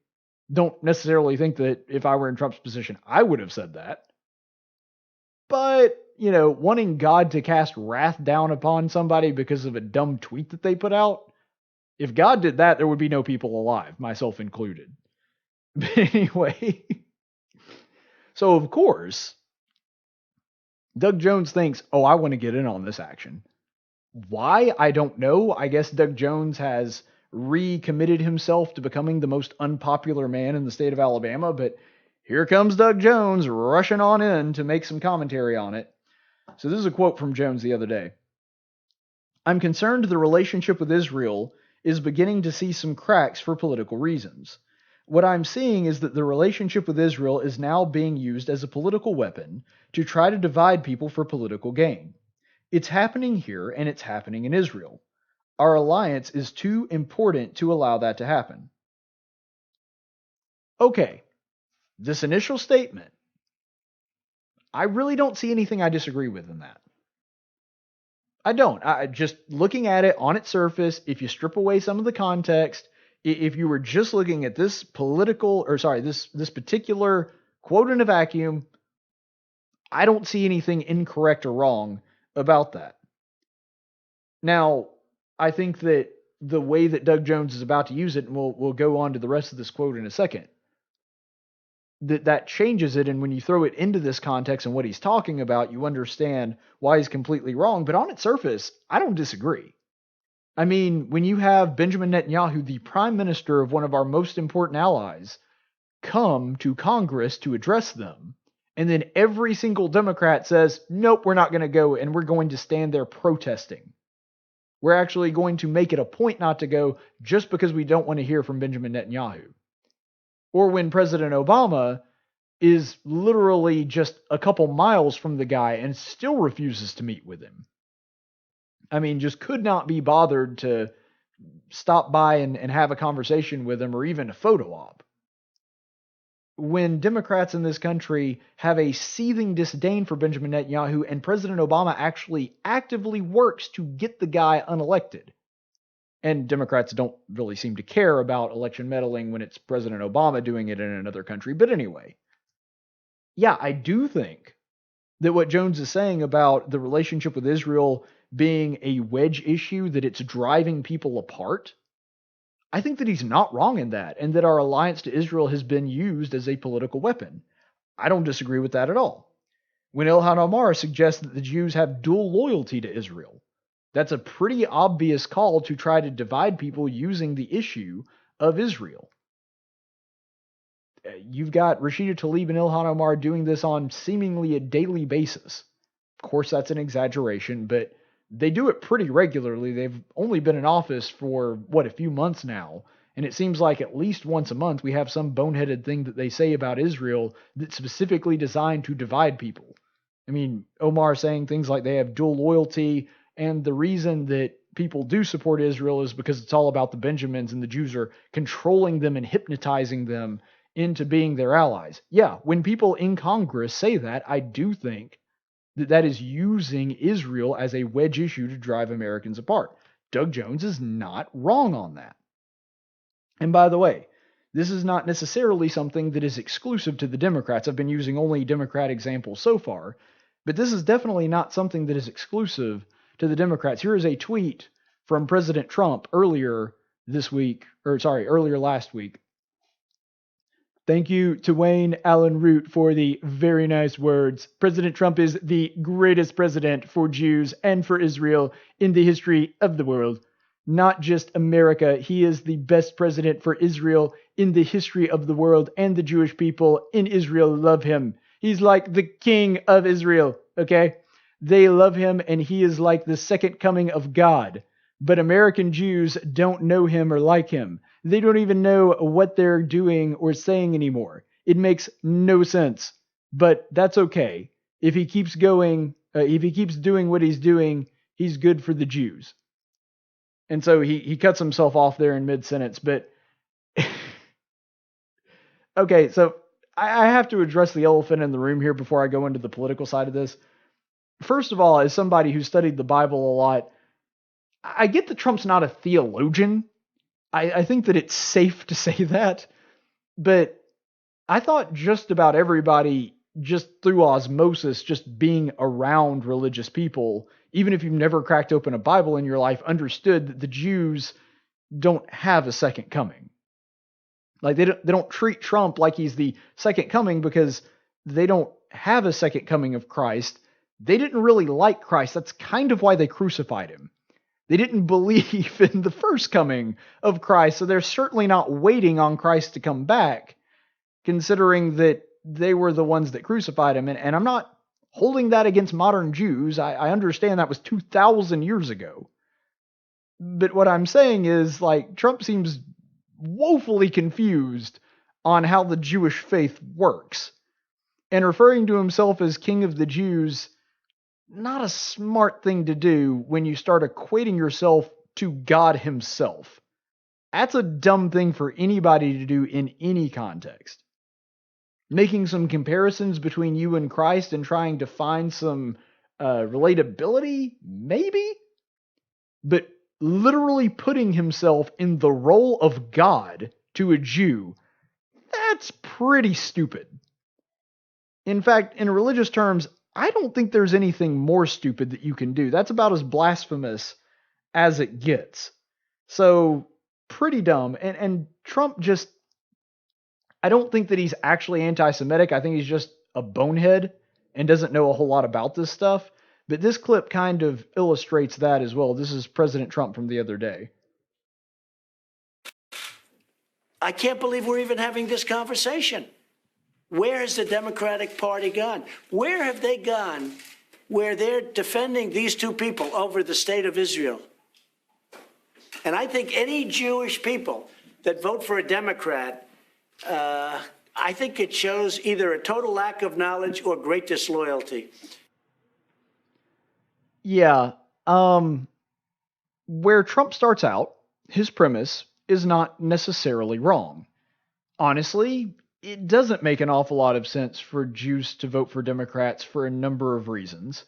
Don't necessarily think that if I were in Trump's position, I would have said that. But, wanting God to cast wrath down upon somebody because of a dumb tweet that they put out, if God did that, there would be no people alive, myself included. But anyway, so of course, Doug Jones thinks, oh, I want to get in on this action. Why? I don't know. I guess Doug Jones has recommitted himself to becoming the most unpopular man in the state of Alabama, but here comes Doug Jones rushing on in to make some commentary on it. So this is a quote from Jones the other day. I'm concerned the relationship with Israel is beginning to see some cracks for political reasons. What I'm seeing is that the relationship with Israel is now being used as a political weapon to try to divide people for political gain. It's happening here and it's happening in Israel. Our alliance is too important to allow that to happen. Okay, this initial statement, I really don't see anything I disagree with in that. I don't. Just looking at it on its surface, if you strip away some of the context, if you were just looking at this this particular quote in a vacuum, I don't see anything incorrect or wrong about that. Now, I think that the way that Doug Jones is about to use it, and we'll go on to the rest of this quote in a second, that changes it, and when you throw it into this context and what he's talking about, you understand why he's completely wrong. But on its surface, I don't disagree. I mean, when you have Benjamin Netanyahu, the prime minister of one of our most important allies, come to Congress to address them, and then every single Democrat says, nope, we're not going to go, and we're going to stand there protesting. We're actually going to make it a point not to go just because we don't want to hear from Benjamin Netanyahu. Or when President Obama is literally just a couple miles from the guy and still refuses to meet with him. I mean, just could not be bothered to stop by and have a conversation with him or even a photo op. When Democrats in this country have a seething disdain for Benjamin Netanyahu and President Obama actually actively works to get the guy unelected. And Democrats don't really seem to care about election meddling when it's President Obama doing it in another country. But anyway, yeah, I do think that what Jones is saying about the relationship with Israel being a wedge issue, that it's driving people apart, I think that he's not wrong in that, and that our alliance to Israel has been used as a political weapon. I don't disagree with that at all. When Ilhan Omar suggests that the Jews have dual loyalty to Israel, that's a pretty obvious call to try to divide people using the issue of Israel. You've got Rashida Tlaib and Ilhan Omar doing this on seemingly a daily basis. Of course, that's an exaggeration, but they do it pretty regularly. They've only been in office for, a few months now, And it seems like at least once a month we have some boneheaded thing that they say about Israel that's specifically designed to divide people. I mean, Omar saying things like they have dual loyalty, and the reason that people do support Israel is because it's all about the Benjamins, and the Jews are controlling them and hypnotizing them into being their allies. Yeah, when people in Congress say that, I do think that that is using Israel as a wedge issue to drive Americans apart. Doug Jones is not wrong on that. And by the way, this is not necessarily something that is exclusive to the Democrats. I've been using only Democrat examples so far, but this is definitely not something that is exclusive to the Democrats. Here is a tweet from President Trump earlier last week. Thank you to Wayne Allen Root for the very nice words. President Trump is the greatest president for Jews and for Israel in the history of the world. Not just America, he is the best president for Israel in the history of the world, and the Jewish people in Israel love him. He's like the king of Israel, okay? They love him, and he is like the second coming of God. But American Jews don't know him or like him. They don't even know what they're doing or saying anymore. It makes no sense. But that's okay. If he keeps doing what he's doing, he's good for the Jews. And so he cuts himself off there in mid-sentence. But okay, so I have to address the elephant in the room here before I go into the political side of this. First of all, as somebody who studied the Bible a lot, I get that Trump's not a theologian. I think that it's safe to say that. But I thought just about everybody, just through osmosis, just being around religious people, even if you've never cracked open a Bible in your life, understood that the Jews don't have a second coming. Like they don't treat Trump like he's the second coming because they don't have a second coming of Christ. They didn't really like Christ. That's kind of why they crucified him. They didn't believe in the first coming of Christ, so they're certainly not waiting on Christ to come back, considering that they were the ones that crucified him. And I'm not holding that against modern Jews. I understand that was 2,000 years ago. But what I'm saying is, like, Trump seems woefully confused on how the Jewish faith works. And referring to himself as King of the Jews, not a smart thing to do when you start equating yourself to God himself. That's a dumb thing for anybody to do in any context. Making some comparisons between you and Christ and trying to find some relatability, maybe? But literally putting himself in the role of God to a Jew, that's pretty stupid. In fact, in religious terms, I don't think there's anything more stupid that you can do. That's about as blasphemous as it gets. So, pretty dumb. And Trump just, I don't think that he's actually anti-Semitic. I think he's just a bonehead and doesn't know a whole lot about this stuff. But this clip kind of illustrates that as well. This is President Trump from the other day. I can't believe we're even having this conversation. Where has the Democratic Party gone? Where have they gone where they're defending these two people over the state of Israel? And I think any Jewish people that vote for a Democrat, I think it shows either a total lack of knowledge or great disloyalty. Yeah. Where Trump starts out, his premise is not necessarily wrong. Honestly, it doesn't make an awful lot of sense for Jews to vote for Democrats for a number of reasons,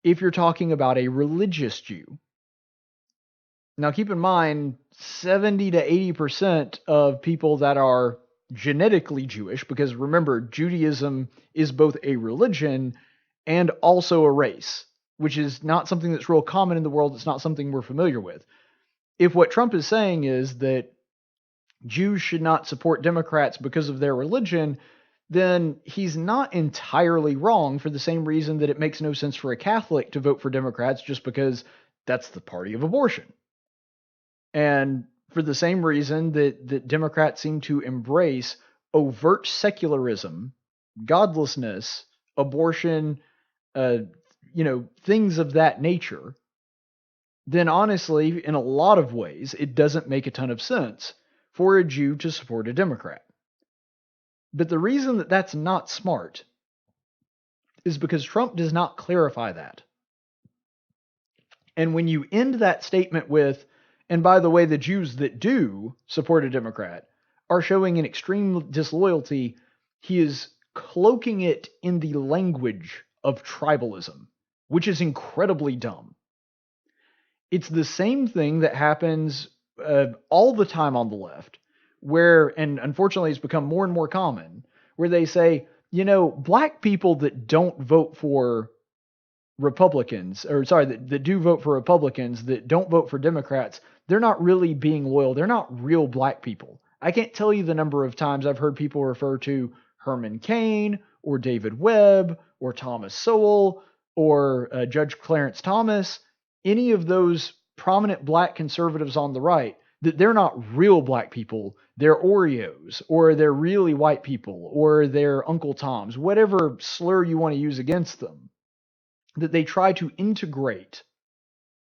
if you're talking about a religious Jew. Now, keep in mind, 70 to 80% of people that are genetically Jewish, because remember, Judaism is both a religion and also a race, which is not something that's real common in the world. It's not something we're familiar with. If what Trump is saying is that Jews should not support Democrats because of their religion, then he's not entirely wrong, for the same reason that it makes no sense for a Catholic to vote for Democrats just because that's the party of abortion. And for the same reason that Democrats seem to embrace overt secularism, godlessness, abortion, things of that nature, then honestly, in a lot of ways, it doesn't make a ton of sense for a Jew to support a Democrat. But the reason that that's not smart is because Trump does not clarify that. And when you end that statement with, and by the way, the Jews that do support a Democrat are showing an extreme disloyalty, he is cloaking it in the language of tribalism, which is incredibly dumb. It's the same thing that happens all the time on the left, where, and unfortunately it's become more and more common, where they say, black people that don't vote for Republicans, that do vote for Republicans, that don't vote for Democrats, they're not really being loyal. They're not real black people. I can't tell you the number of times I've heard people refer to Herman Cain or David Webb or Thomas Sowell or Judge Clarence Thomas, any of those prominent black conservatives on the right, that they're not real black people. They're Oreos, or they're really white people, or they're Uncle Toms, whatever slur you want to use against them. That they try to integrate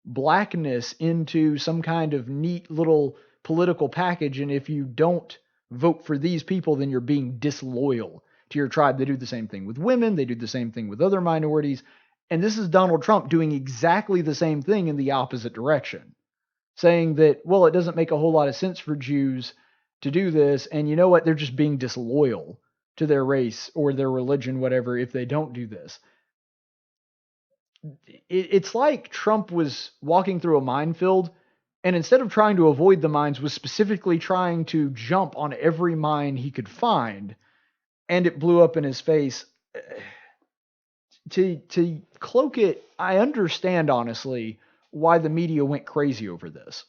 blackness into some kind of neat little political package, and if you don't vote for these people, then you're being disloyal to your tribe. They do the same thing with women. They do the same thing with other minorities. And this is Donald Trump doing exactly the same thing in the opposite direction, saying that, well, it doesn't make a whole lot of sense for Jews to do this, and you know what? They're just being disloyal to their race or their religion, whatever, if they don't do this. It's like Trump was walking through a minefield, and instead of trying to avoid the mines, was specifically trying to jump on every mine he could find, and it blew up in his face. To cloak it, I understand, honestly, why the media went crazy over this.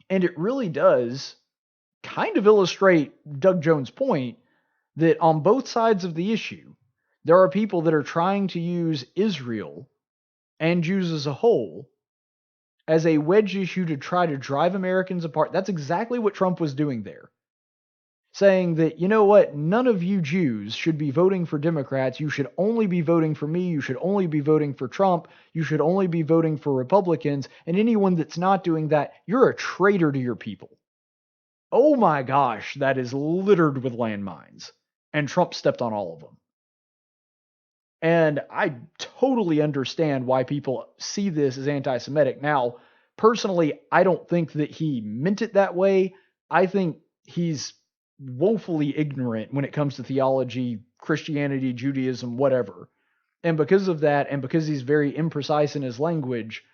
And it really does kind of illustrate Doug Jones' point that on both sides of the issue, there are people that are trying to use Israel and Jews as a whole as a wedge issue to try to drive Americans apart. That's exactly what Trump was doing there. Saying that, you know what, none of you Jews should be voting for Democrats. You should only be voting for me. You should only be voting for Trump. You should only be voting for Republicans. And anyone that's not doing that, you're a traitor to your people. Oh my gosh, that is littered with landmines. And Trump stepped on all of them. And I totally understand why people see this as anti-Semitic. Now, personally, I don't think that he meant it that way. I think he's woefully ignorant when it comes to theology, Christianity, Judaism, whatever. And because of that, and because he's very imprecise in his language,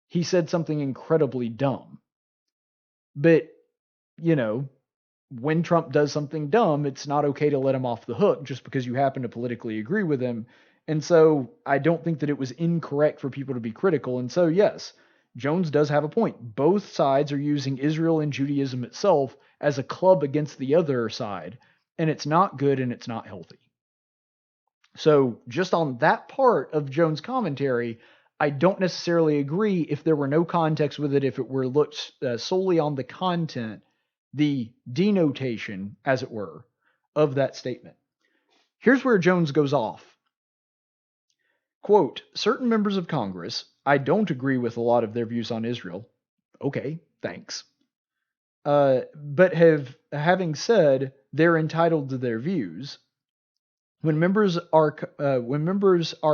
he said something incredibly dumb. But, when Trump does something dumb, it's not okay to let him off the hook just because you happen to politically agree with him. And so I don't think that it was incorrect for people to be critical. And so, yes, Jones does have a point. Both sides are using Israel and Judaism itself as a club against the other side, and it's not good and it's not healthy. So just on that part of Jones' commentary, I don't necessarily agree if there were no context with it, if it were looked solely on the content, the denotation, as it were, of that statement. Here's where Jones goes off. Quote, certain members of Congress, I don't agree with a lot of their views on Israel. Okay, thanks. But having said they're entitled to their views, when members are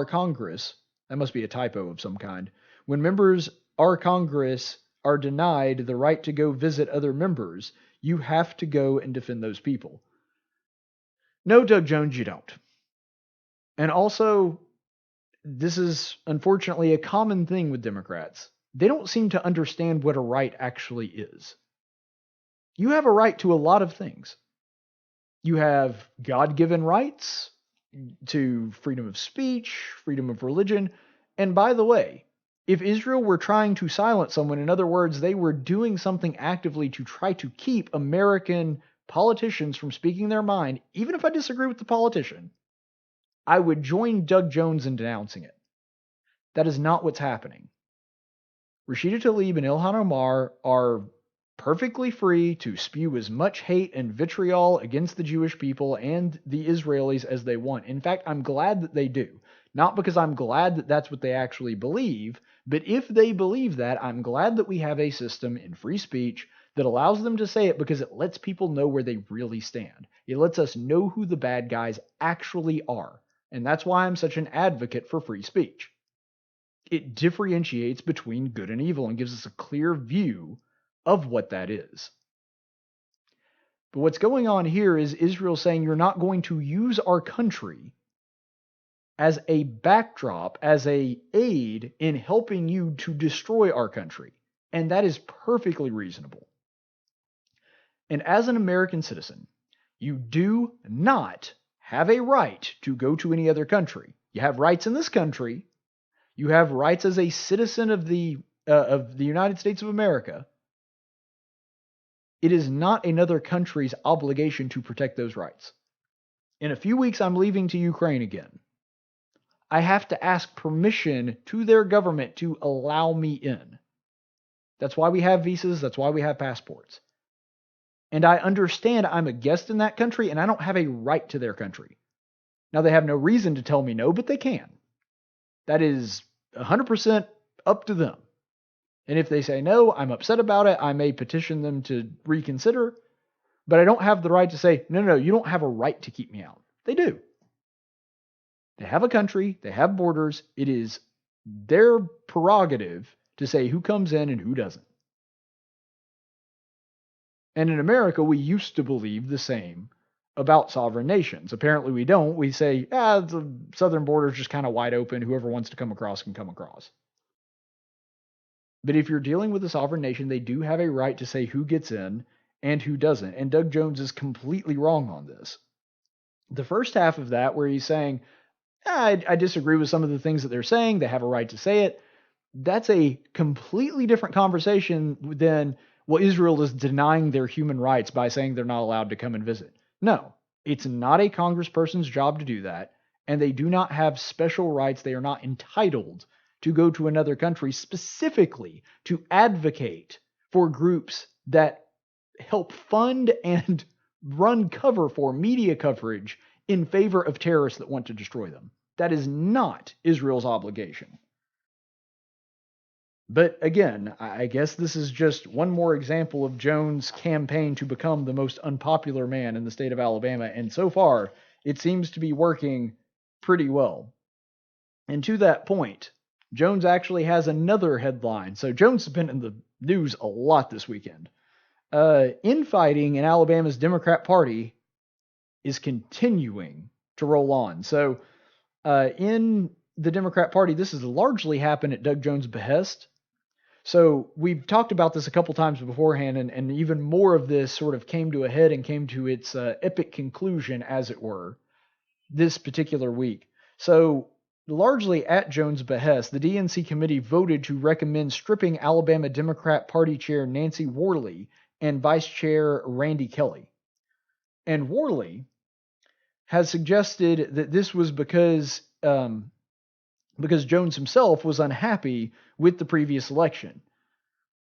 Congress, that must be a typo of some kind. When members are Congress are denied the right to go visit other members, you have to go and defend those people. No, Doug Jones, you don't. And also, this is unfortunately a common thing with Democrats. They don't seem to understand what a right actually is. You have a right to a lot of things. You have God-given rights to freedom of speech, freedom of religion. And by the way, if Israel were trying to silence someone, in other words, they were doing something actively to try to keep American politicians from speaking their mind, even if I disagree with the politician, I would join Doug Jones in denouncing it. That is not what's happening. Rashida Tlaib and Ilhan Omar are perfectly free to spew as much hate and vitriol against the Jewish people and the Israelis as they want. In fact, I'm glad that they do. Not because I'm glad that that's what they actually believe, but if they believe that, I'm glad that we have a system in free speech that allows them to say it because it lets people know where they really stand. It lets us know who the bad guys actually are. And that's why I'm such an advocate for free speech. It differentiates between good and evil and gives us a clear view of what that is. But what's going on here is Israel saying you're not going to use our country as a backdrop, as a aid in helping you to destroy our country. And that is perfectly reasonable. And as an American citizen, you do not have a right to go to any other country. You have rights in this country. You have rights as a citizen of the United States of America. It is not another country's obligation to protect those rights. In a few weeks, I'm leaving to Ukraine again. I have to ask permission to their government to allow me in. That's why we have visas. That's why we have passports. And I understand I'm a guest in that country and I don't have a right to their country. Now, they have no reason to tell me no, but they can. That is 100% up to them. And if they say no, I'm upset about it. I may petition them to reconsider, but I don't have the right to say, no, you don't have a right to keep me out. They do. They have a country. They have borders. It is their prerogative to say who comes in and who doesn't. And in America, we used to believe the same about sovereign nations. Apparently we don't. We say, the southern border is just kind of wide open. Whoever wants to come across can come across. But if you're dealing with a sovereign nation, they do have a right to say who gets in and who doesn't. And Doug Jones is completely wrong on this. The first half of that, where he's saying, I disagree with some of the things that they're saying, they have a right to say it, that's a completely different conversation than, well, Israel is denying their human rights by saying they're not allowed to come and visit. No, it's not a congressperson's job to do that, and they do not have special rights. They are not entitled to go to another country specifically to advocate for groups that help fund and run cover for media coverage in favor of terrorists that want to destroy them. That is not Israel's obligation. But again, I guess this is just one more example of Jones' campaign to become the most unpopular man in the state of Alabama, and so far, it seems to be working pretty well. And to that point, Jones actually has another headline. So Jones has been in the news a lot this weekend. Infighting in Alabama's Democrat Party is continuing to roll on. So in the Democrat Party, this has largely happened at Doug Jones' behest. So we've talked about this a couple times beforehand, and even more of this sort of came to a head and came to its epic conclusion, as it were, this particular week. So largely at Jones' behest, the DNC committee voted to recommend stripping Alabama Democrat Party Chair Nancy Worley and Vice Chair Randy Kelly. And Worley has suggested that this was because Jones himself was unhappy with the previous election,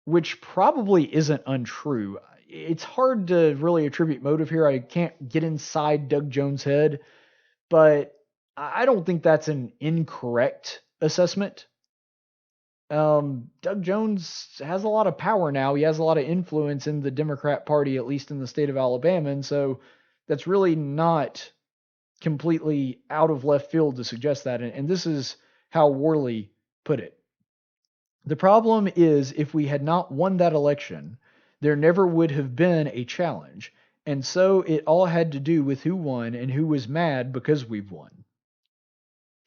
which probably isn't untrue. It's hard to really attribute motive here. I can't get inside Doug Jones' head, but I don't think that's an incorrect assessment. Doug Jones has a lot of power now. He has a lot of influence in the Democrat Party, at least in the state of Alabama, and so that's really not completely out of left field to suggest that. And this is how Worley put it. The problem is, if we had not won that election, there never would have been a challenge. And so it all had to do with who won and who was mad because we've won.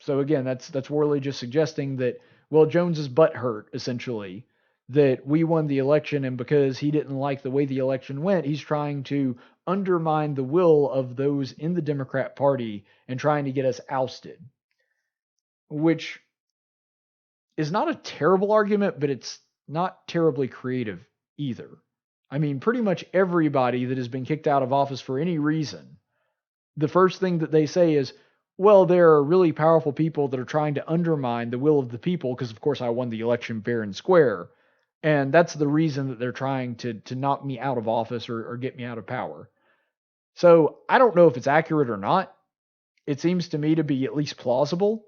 So again, that's Worley just suggesting that, well, Jones is butthurt, essentially, that we won the election, and because he didn't like the way the election went, he's trying to undermine the will of those in the Democrat Party and trying to get us ousted. Which is not a terrible argument, but it's not terribly creative either. I mean, pretty much everybody that has been kicked out of office for any reason, the first thing that they say is, well, there are really powerful people that are trying to undermine the will of the people because, of course, I won the election fair and square. And that's the reason that they're trying to knock me out of office or get me out of power. So I don't know if it's accurate or not. It seems to me to be at least plausible.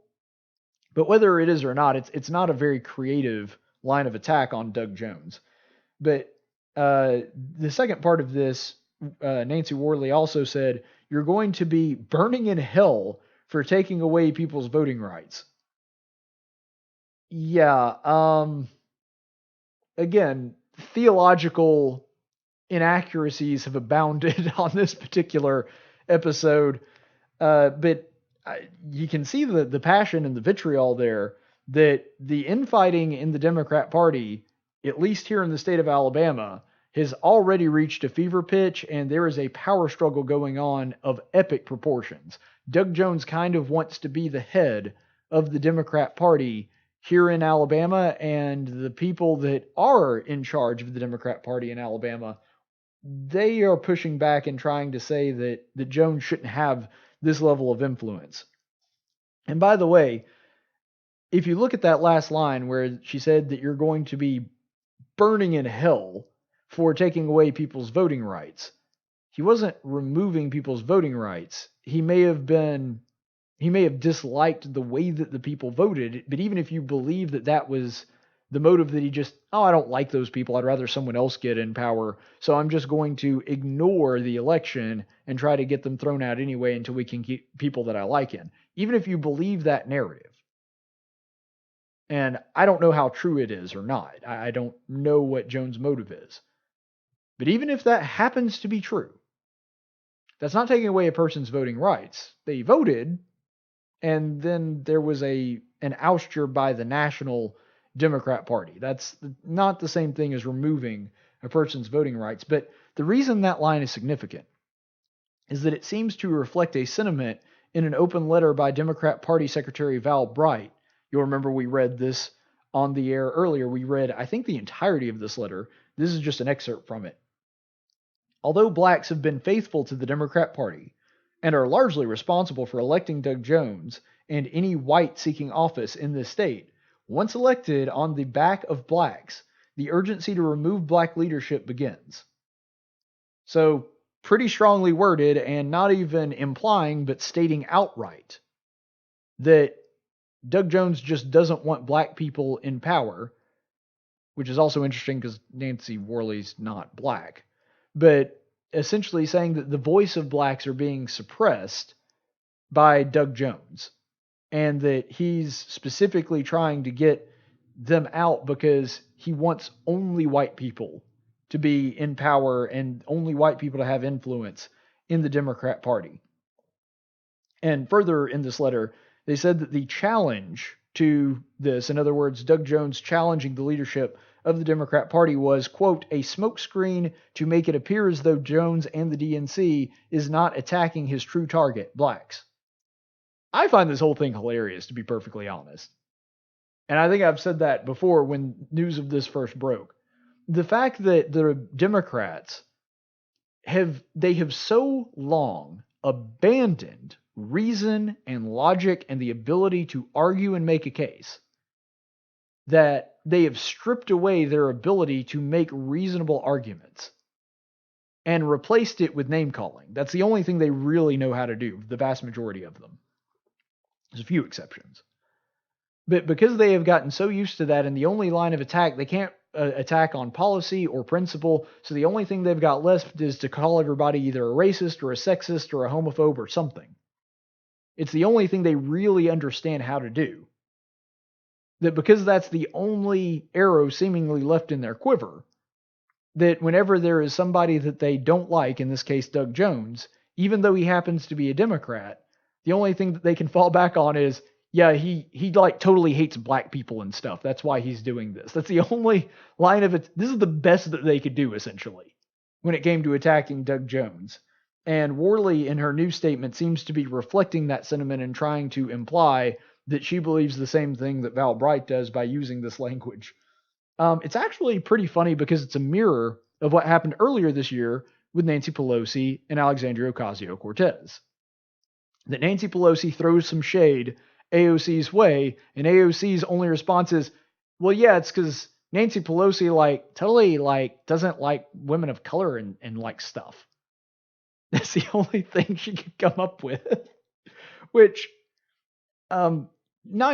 But whether it is or not, it's not a very creative line of attack on Doug Jones. But The second part of this, Nancy Worley also said, you're going to be burning in hell for taking away people's voting rights. Yeah, again, theological inaccuracies have abounded on this particular episode, but you can see the passion and the vitriol there, that the infighting in the Democrat Party, at least here in the state of Alabama, has already reached a fever pitch, and there is a power struggle going on of epic proportions. Doug Jones kind of wants to be the head of the Democrat Party here in Alabama, and the people that are in charge of the Democrat Party in Alabama, they are pushing back and trying to say that Jones shouldn't have this level of influence. And by the way, if you look at that last line where she said that you're going to be burning in hell for taking away people's voting rights, he wasn't removing people's voting rights. He may have disliked the way that the people voted, but even if you believe that that was the motive, that he just, I don't like those people, I'd rather someone else get in power, so I'm just going to ignore the election and try to get them thrown out anyway until we can keep people that I like in. Even if you believe that narrative, and I don't know how true it is or not, I don't know what Jones' motive is, but even if that happens to be true, that's not taking away a person's voting rights. They voted, and then there was an ouster by the National Democrat Party. That's not the same thing as removing a person's voting rights. But the reason that line is significant is that it seems to reflect a sentiment in an open letter by Democrat Party Secretary Val Bright. You'll remember we read this on the air earlier. We read, I think, the entirety of this letter. This is just an excerpt from it. Although blacks have been faithful to the Democrat Party and are largely responsible for electing Doug Jones and any white seeking office in this state, once elected on the back of blacks, the urgency to remove black leadership begins. So, pretty strongly worded, and not even implying, but stating outright that Doug Jones just doesn't want black people in power, which is also interesting because Nancy Worley's not black, but essentially saying that the voice of blacks are being suppressed by Doug Jones, and that he's specifically trying to get them out because he wants only white people to be in power and only white people to have influence in the Democrat Party. And further in this letter, they said that the challenge to this, in other words, Doug Jones challenging the leadership of the Democrat Party, was, quote, a smokescreen to make it appear as though Jones and the DNC is not attacking his true target, blacks. I find this whole thing hilarious, to be perfectly honest. And I think I've said that before when news of this first broke. The fact that the Democrats have so long abandoned reason and logic and the ability to argue and make a case that they have stripped away their ability to make reasonable arguments and replaced it with name calling. That's the only thing they really know how to do, the vast majority of them. There's a few exceptions. But because they have gotten so used to that, and the only line of attack, they can't attack on policy or principle, so the only thing they've got left is to call everybody either a racist or a sexist or a homophobe or something. It's the only thing they really understand how to do. That because that's the only arrow seemingly left in their quiver, that whenever there is somebody that they don't like, in this case Doug Jones, even though he happens to be a Democrat, the only thing that they can fall back on is, yeah, he like totally hates black people and stuff. That's why he's doing this. That's the only line of it. This is the best that they could do, essentially, when it came to attacking Doug Jones. And Worley, in her new statement, seems to be reflecting that sentiment and trying to imply that she believes the same thing that Val Bright does by using this language. It's actually pretty funny because it's a mirror of what happened earlier this year with Nancy Pelosi and Alexandria Ocasio-Cortez. That Nancy Pelosi throws some shade AOC's way, and AOC's only response is, well, yeah, it's because Nancy Pelosi totally doesn't like women of color and like stuff. That's the only thing she could come up with. Which, 9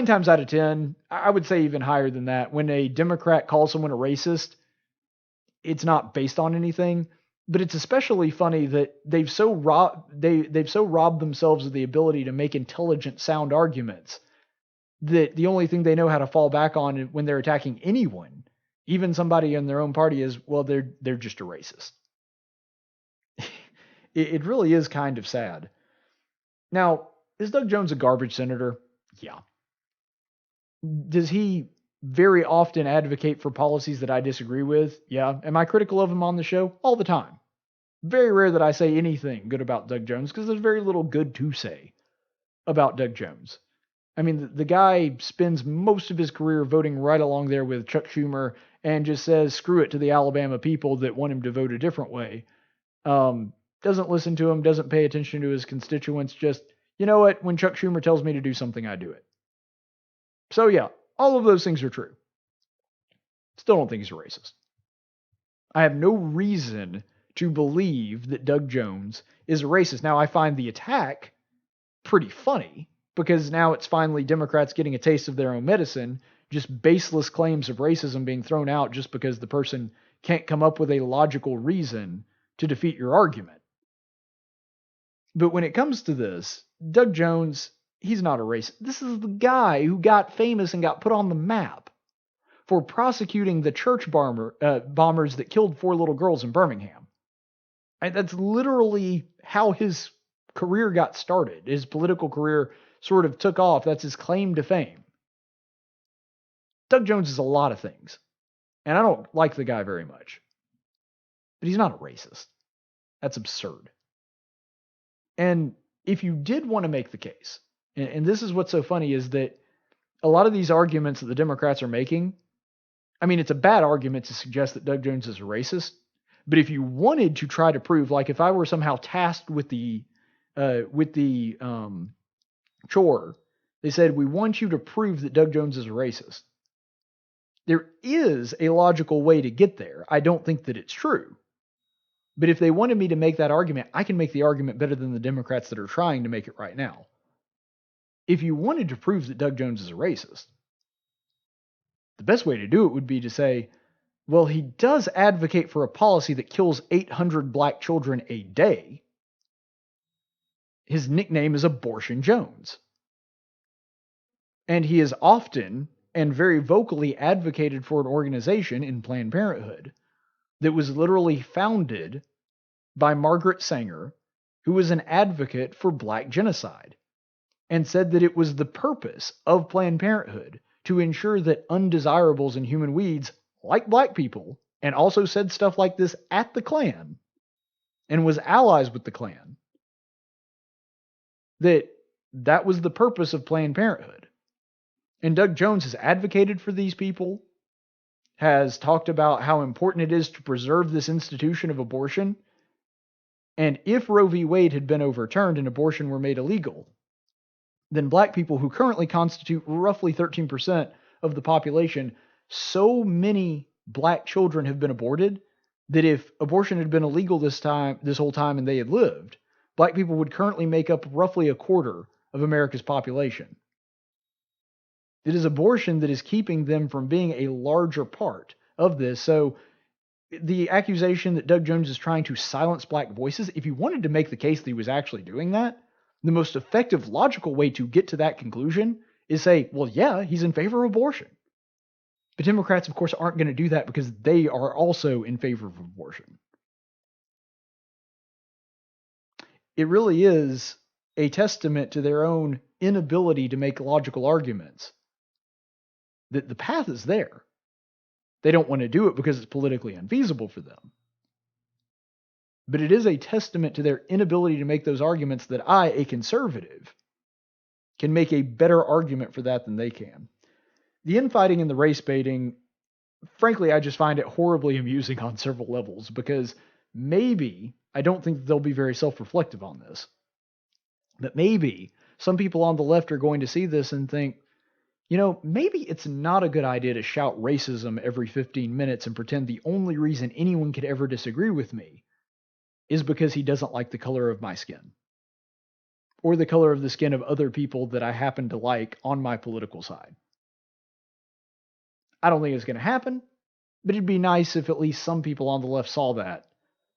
times out of 10, I would say even higher than that, when a Democrat calls someone a racist, it's not based on anything. But it's especially funny that they've so robbed themselves of the ability to make intelligent, sound arguments that the only thing they know how to fall back on when they're attacking anyone, even somebody in their own party, is, well, they're just a racist. It really is kind of sad. Now, is Doug Jones a garbage senator? Yeah. Does he very often advocate for policies that I disagree with? Yeah. Am I critical of him on the show? All the time. Very rare that I say anything good about Doug Jones, because there's very little good to say about Doug Jones. I mean, the guy spends most of his career voting right along there with Chuck Schumer and just says screw it to the Alabama people that want him to vote a different way. Doesn't listen to him, doesn't pay attention to his constituents, just, you know what, when Chuck Schumer tells me to do something, I do it. So yeah, all of those things are true. Still don't think he's a racist. I have no reason to believe that Doug Jones is a racist. Now, I find the attack pretty funny, because now it's finally Democrats getting a taste of their own medicine, just baseless claims of racism being thrown out just because the person can't come up with a logical reason to defeat your argument. But when it comes to this, Doug Jones, he's not a racist. This is the guy who got famous and got put on the map for prosecuting the church bombers that killed 4 little girls in Birmingham. That's literally how his career got started. His political career sort of took off. That's his claim to fame. Doug Jones is a lot of things, and I don't like the guy very much. But he's not a racist. That's absurd. And if you did want to make the case, and this is what's so funny, is that a lot of these arguments that the Democrats are making, I mean, it's a bad argument to suggest that Doug Jones is a racist. But if you wanted to try to prove, like if I were somehow tasked with the chore, they said, we want you to prove that Doug Jones is a racist. There is a logical way to get there. I don't think that it's true. But if they wanted me to make that argument, I can make the argument better than the Democrats that are trying to make it right now. If you wanted to prove that Doug Jones is a racist, the best way to do it would be to say, well, he does advocate for a policy that kills 800 black children a day. His nickname is Abortion Jones. And he has often and very vocally advocated for an organization in Planned Parenthood that was literally founded by Margaret Sanger, who was an advocate for black genocide, and said that it was the purpose of Planned Parenthood to ensure that undesirables and human weeds, like black people, and also said stuff like this at the Klan, and was allies with the Klan, that was the purpose of Planned Parenthood. And Doug Jones has advocated for these people, has talked about how important it is to preserve this institution of abortion. And if Roe v. Wade had been overturned and abortion were made illegal, then black people, who currently constitute roughly 13% of the population, so many black children have been aborted that if abortion had been illegal this whole time and they had lived, black people would currently make up roughly a quarter of America's population. It is abortion that is keeping them from being a larger part of this. So the accusation that Doug Jones is trying to silence black voices, if you wanted to make the case that he was actually doing that, the most effective logical way to get to that conclusion is say, well, yeah, he's in favor of abortion. But Democrats, of course, aren't going to do that because they are also in favor of abortion. It really is a testament to their own inability to make logical arguments. That the path is there. They don't want to do it because it's politically unfeasible for them. But it is a testament to their inability to make those arguments that I, a conservative, can make a better argument for that than they can. The infighting and the race baiting, frankly, I just find it horribly amusing on several levels, because maybe, I don't think they'll be very self-reflective on this, but maybe some people on the left are going to see this and think, you know, maybe it's not a good idea to shout racism every 15 minutes and pretend the only reason anyone could ever disagree with me is because he doesn't like the color of my skin, or the color of the skin of other people that I happen to like on my political side. I don't think it's going to happen, But it'd be nice if at least some people on the left saw that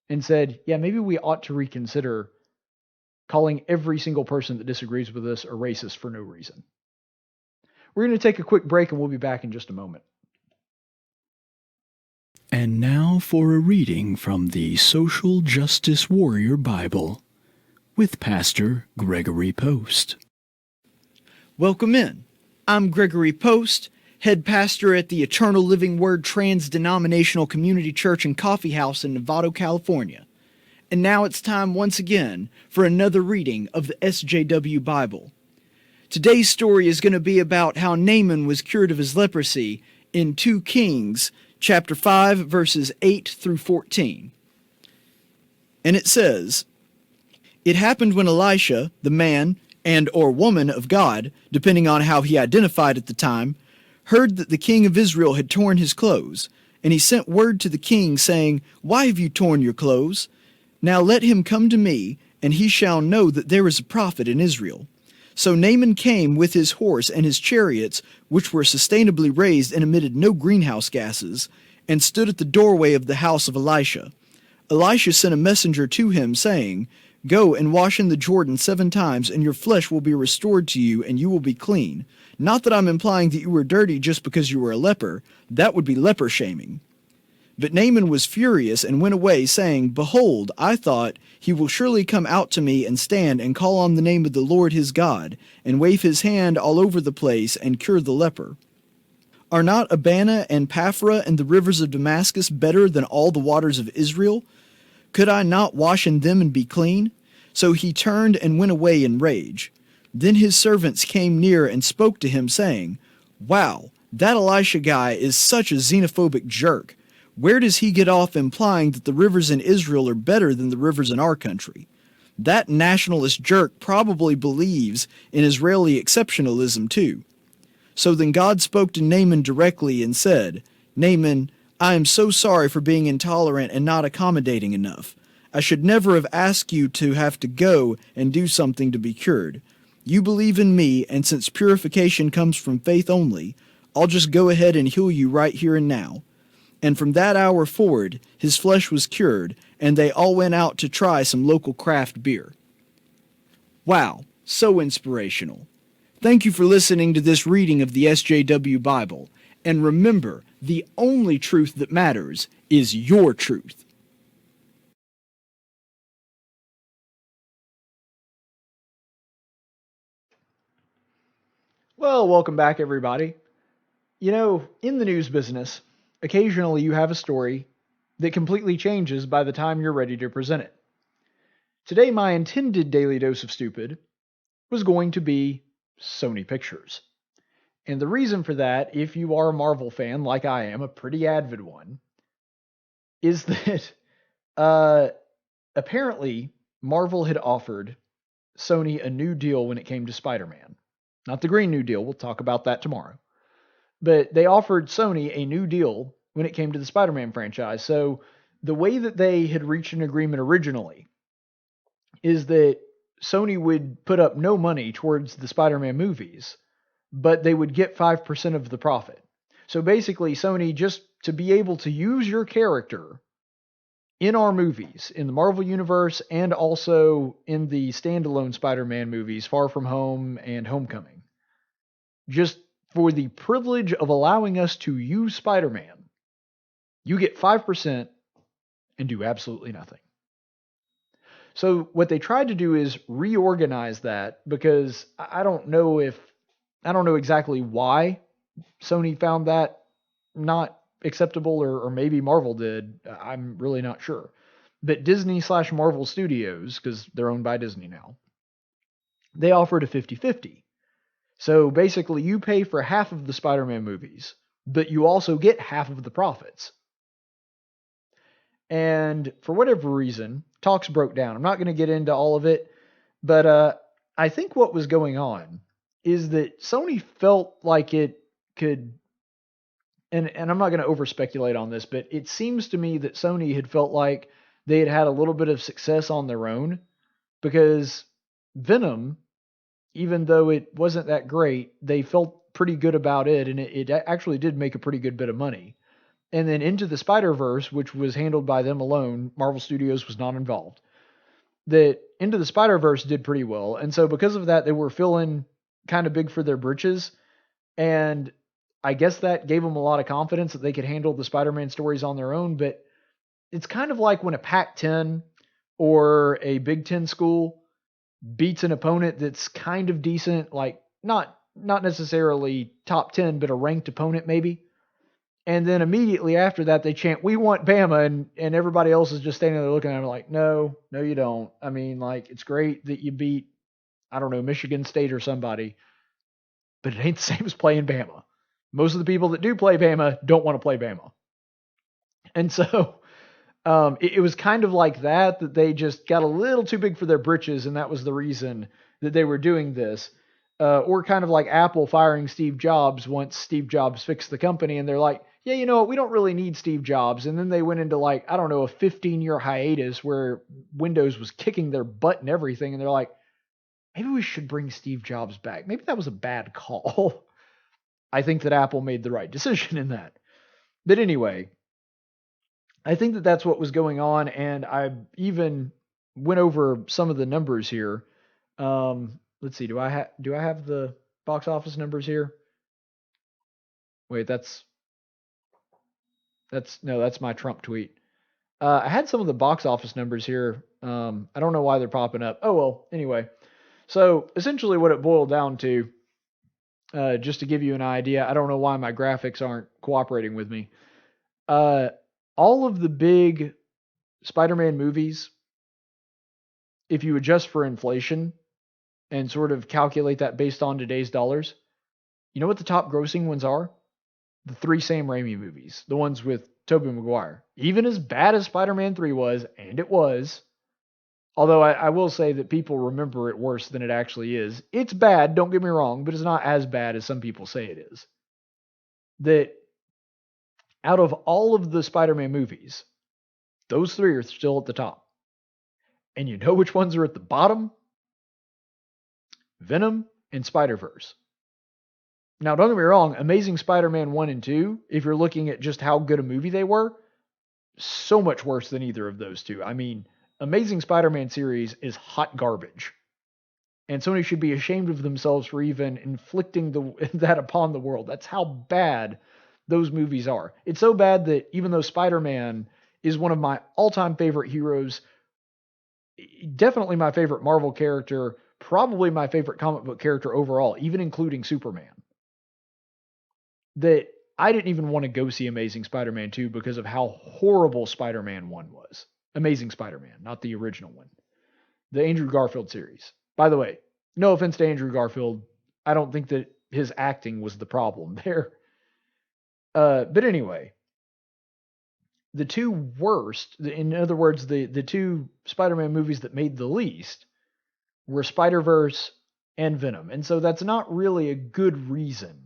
and said, yeah, maybe we ought to reconsider calling every single person that disagrees with us a racist for no reason. We're going to take a quick break and we'll be back in just a moment. And now for a reading from the Social Justice Warrior Bible with Pastor Gregory Post. Welcome in. I'm Gregory Post, head pastor at the Eternal Living Word Trans-Denominational Community Church and Coffee House in Novato, California. And now it's time once again for another reading of the SJW Bible. Today's story is going to be about how Naaman was cured of his leprosy in 2 Kings chapter 5, verses 8 through 14. And it says, "It happened when Elisha, the man and or woman of God, depending on how he identified at the time, heard that the king of Israel had torn his clothes, and he sent word to the king, saying, 'Why have you torn your clothes? Now let him come to me, and he shall know that there is a prophet in Israel.' So Naaman came with his horse and his chariots, which were sustainably raised and emitted no greenhouse gases, and stood at the doorway of the house of Elisha. Elisha sent a messenger to him, saying, 'Go and wash in the Jordan 7 times, and your flesh will be restored to you, and you will be clean.' Not that I'm implying that you were dirty just because you were a leper. That would be leper shaming. But Naaman was furious and went away, saying, 'Behold, I thought, he will surely come out to me and stand and call on the name of the Lord his God, and wave his hand all over the place and cure the leper. Are not Abana and Paphra and the rivers of Damascus better than all the waters of Israel? Could I not wash in them and be clean?' So he turned and went away in rage. Then his servants came near and spoke to him, saying, 'Wow, that Elisha guy is such a xenophobic jerk. Where does he get off implying that the rivers in Israel are better than the rivers in our country? That nationalist jerk probably believes in Israeli exceptionalism too.' So then God spoke to Naaman directly and said, 'Naaman, I am so sorry for being intolerant and not accommodating enough. I should never have asked you to have to go and do something to be cured. You believe in me, and since purification comes from faith only, I'll just go ahead and heal you right here and now.' And from that hour forward, his flesh was cured, and they all went out to try some local craft beer." Wow, so inspirational. Thank you for listening to this reading of the SJW Bible. And remember, the only truth that matters is your truth. Well, welcome back, everybody. You know, in the news business, occasionally you have a story that completely changes by the time you're ready to present it. Today, my intended daily dose of stupid was going to be Sony Pictures. And the reason for that, if you are a Marvel fan like I am, a pretty avid one, is that apparently Marvel had offered Sony a new deal when it came to Spider-Man. Not the Green New Deal, we'll talk about that tomorrow. But they offered Sony a new deal when it came to the Spider-Man franchise. So the way that they had reached an agreement originally is that Sony would put up no money towards the Spider-Man movies, but they would get 5% of the profit. So basically, Sony, just to be able to use your character in our movies, in the Marvel Universe, and also in the standalone Spider-Man movies, Far From Home and Homecoming, just for the privilege of allowing us to use Spider-Man, you get 5% and do absolutely nothing. So what they tried to do is reorganize that, because I don't know exactly why Sony found that not acceptable, or maybe Marvel did. I'm really not sure. But Disney/Marvel Studios, because they're owned by Disney now, they offered a 50-50. So basically, you pay for half of the Spider-Man movies, but you also get half of the profits. And for whatever reason, talks broke down. I'm not going to get into all of it, but I think what was going on is that Sony felt like it could, and I'm not going to over speculate on this, but it seems to me that Sony had felt like they had had a little bit of success on their own, because Venom, even though it wasn't that great, they felt pretty good about it, and it actually did make a pretty good bit of money. And then Into the Spider-Verse, which was handled by them alone, Marvel Studios was not involved. That Into the Spider-Verse did pretty well. And so because of that, they were feeling kind of big for their britches. And I guess that gave them a lot of confidence that they could handle the Spider-Man stories on their own. But it's kind of like when a Pac-10 or a Big Ten school beats an opponent that's kind of decent, like not necessarily top 10, but a ranked opponent maybe. And then immediately after that, they chant, "We want Bama," and everybody else is just standing there looking at them like, no, you don't. I mean, like, it's great that you beat, I don't know, Michigan State or somebody, but it ain't the same as playing Bama. Most of the people that do play Bama don't want to play Bama. And so it was kind of like that they just got a little too big for their britches, and that was the reason that they were doing this. Or kind of like Apple firing Steve Jobs once Steve Jobs fixed the company, and they're like, yeah, you know what, we don't really need Steve Jobs. And then they went into like, I don't know, a 15-year hiatus where Windows was kicking their butt and everything, and they're like, maybe we should bring Steve Jobs back. Maybe that was a bad call. I think that Apple made the right decision in that. But anyway, I think that that's what was going on, and I even went over some of the numbers here. Let's see. Do I have the box office numbers here? Wait, that's my Trump tweet. I had some of the box office numbers here. I don't know why they're popping up. Oh well. Anyway, so essentially what it boiled down to, just to give you an idea, I don't know why my graphics aren't cooperating with me. All of the big Spider-Man movies, if you adjust for inflation and sort of calculate that based on today's dollars, you know what the top grossing ones are? The 3 Sam Raimi movies, the ones with Tobey Maguire. Even as bad as Spider-Man 3 was, and it was, although I will say that people remember it worse than it actually is. It's bad, don't get me wrong, but it's not as bad as some people say it is. That out of all of the Spider-Man movies, those 3 are still at the top. And you know which ones are at the bottom? Venom and Spider-Verse. Now, don't get me wrong, Amazing Spider-Man 1 and 2, if you're looking at just how good a movie they were, so much worse than either of those two. I mean, Amazing Spider-Man series is hot garbage. And Sony should be ashamed of themselves for even inflicting that upon the world. That's how bad those movies are. It's so bad that even though Spider-Man is one of my all-time favorite heroes, definitely my favorite Marvel character, probably my favorite comic book character overall, even including Superman, that I didn't even want to go see Amazing Spider-Man 2 because of how horrible Spider-Man 1 was. Amazing Spider-Man, not the original one. The Andrew Garfield series. By the way, no offense to Andrew Garfield, I don't think that his acting was the problem there. But anyway, the two worst, in other words, the 2 Spider-Man movies that made the least were Spider-Verse and Venom. And so that's not really a good reason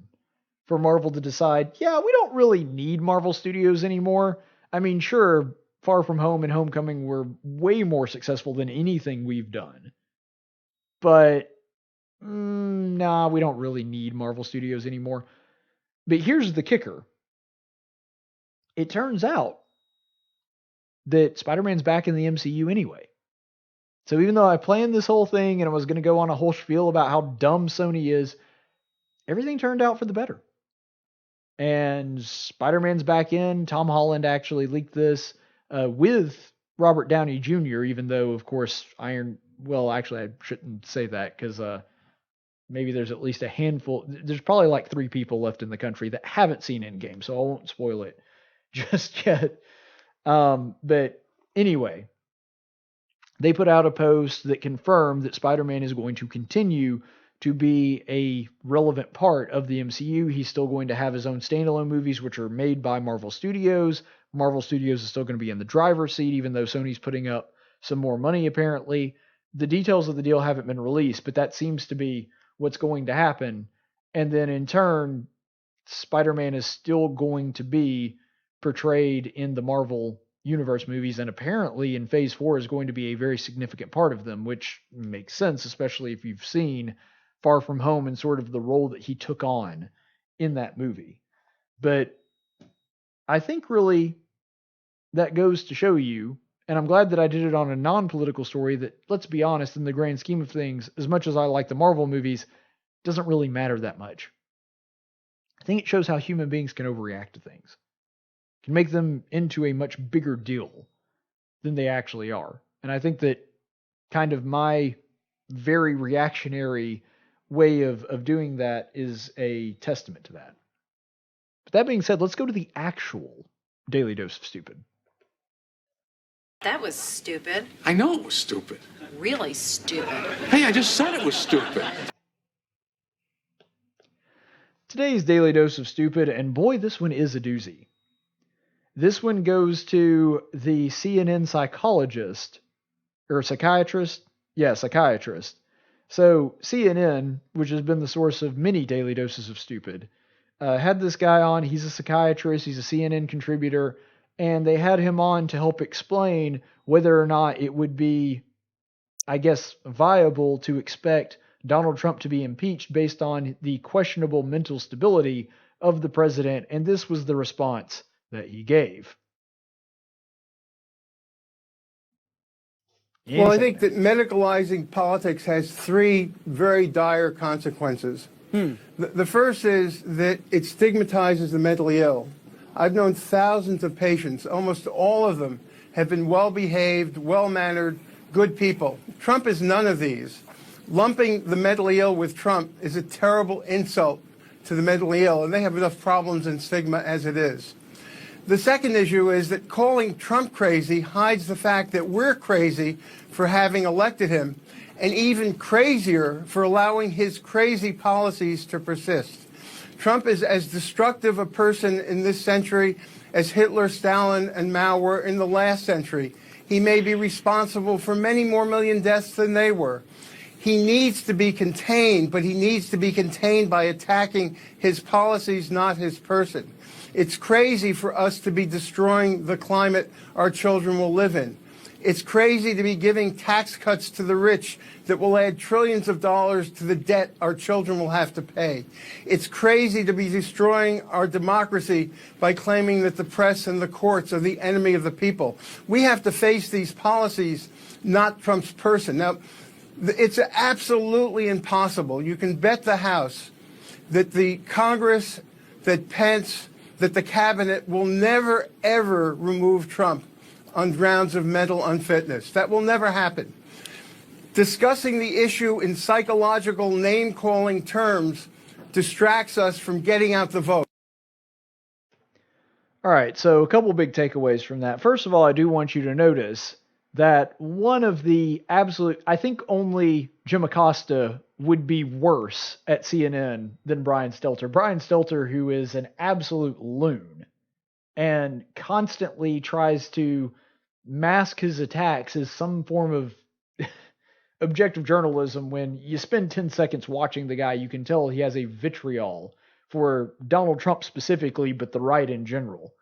for Marvel to decide, yeah, we don't really need Marvel Studios anymore. I mean, sure, Far From Home and Homecoming were way more successful than anything we've done. But, nah, we don't really need Marvel Studios anymore. But here's the kicker. It turns out that Spider-Man's back in the MCU anyway. So even though I planned this whole thing and I was going to go on a whole spiel about how dumb Sony is, everything turned out for the better. And Spider-Man's back in. Tom Holland actually leaked this with Robert Downey Jr., even though, of course, well, actually, I shouldn't say that because maybe there's at least a handful. There's probably like 3 people left in the country that haven't seen Endgame, so I won't spoil it just yet. But anyway, they put out a post that confirmed that Spider-Man is going to continue to be a relevant part of the MCU. He's still going to have his own standalone movies, which are made by Marvel Studios. Marvel Studios is still going to be in the driver's seat, even though Sony's putting up some more money, apparently. The details of the deal haven't been released, but that seems to be what's going to happen. And then in turn, Spider-Man is still going to be portrayed in the Marvel Universe movies, and apparently in Phase 4 is going to be a very significant part of them, which makes sense, especially if you've seen Far From Home and sort of the role that he took on in that movie. But I think really that goes to show you, and I'm glad that I did it on a non-political story that, let's be honest, in the grand scheme of things, as much as I like the Marvel movies, doesn't really matter that much. I think it shows how human beings can overreact to things, can make them into a much bigger deal than they actually are. And I think that kind of my very reactionary way of doing that is a testament to that. But that being said, let's go to the actual Daily Dose of Stupid. That was stupid. I know it was stupid. Really stupid. Hey, I just said it was stupid. Today's Daily Dose of Stupid, and boy, this one is a doozy. This one goes to the CNN psychologist, or psychiatrist? Yeah, psychiatrist. So CNN, which has been the source of many Daily Doses of Stupid, had this guy on. He's a psychiatrist. He's a CNN contributor. And they had him on to help explain whether or not it would be, I guess, viable to expect Donald Trump to be impeached based on the questionable mental stability of the president. And this was the response that he gave. Well, I think that medicalizing politics has three very dire consequences. The first is that it stigmatizes the mentally ill. I've known thousands of patients. Almost all of them have been well-behaved, well-mannered, good people. Trump is none of these. Lumping the mentally ill with Trump is a terrible insult to the mentally ill, and they have enough problems and stigma as it is. The second issue is that calling Trump crazy hides the fact that we're crazy for having elected him, and even crazier for allowing his crazy policies to persist. Trump is as destructive a person in this century as Hitler, Stalin, and Mao were in the last century. He may be responsible for many more million deaths than they were. He needs to be contained, but he needs to be contained by attacking his policies, not his person. It's crazy for us to be destroying the climate our children will live in. It's crazy to be giving tax cuts to the rich that will add trillions of dollars to the debt our children will have to pay. It's crazy to be destroying our democracy by claiming that the press and the courts are the enemy of the people. We have to face these policies, not Trump's person. Now, it's absolutely impossible. You can bet the House that the Congress, that Pence, that the cabinet will never, ever remove Trump on grounds of mental unfitness. That will never happen. Discussing the issue in psychological name-calling terms distracts us from getting out the vote. All right, so a couple big takeaways from that. First of all, I do want you to notice that one of the absolute, I think only Jim Acosta would be worse at CNN than Brian Stelter. Brian Stelter, who is an absolute loon and constantly tries to mask his attacks as some form of objective journalism. When you spend 10 seconds watching the guy, you can tell he has a vitriol for Donald Trump specifically, but the right in general.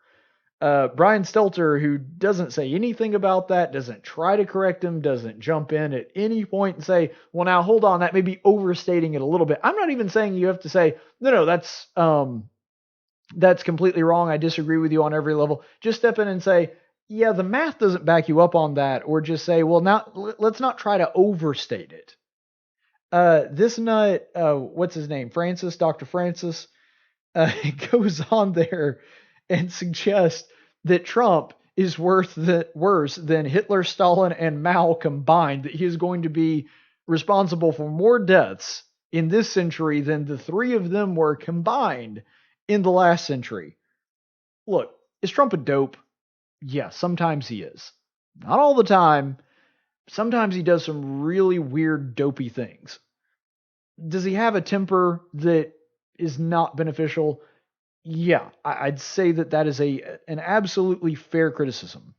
Brian Stelter, who doesn't say anything about that, doesn't try to correct him, doesn't jump in at any point and say, well, now hold on, that may be overstating it a little bit. I'm not even saying you have to say, no, that's completely wrong. I disagree with you on every level. Just step in and say, yeah, the math doesn't back you up on that. Or just say, well, now let's not try to overstate it. This nut, what's his name? Dr. Francis, goes on there and suggests that Trump is worse than Hitler, Stalin, and Mao combined, that he is going to be responsible for more deaths in this century than the three of them were combined in the last century. Look, is Trump a dope? Yeah, sometimes he is. Not all the time. Sometimes he does some really weird, dopey things. Does he have a temper that is not beneficial? Yeah, I'd say that is an absolutely fair criticism.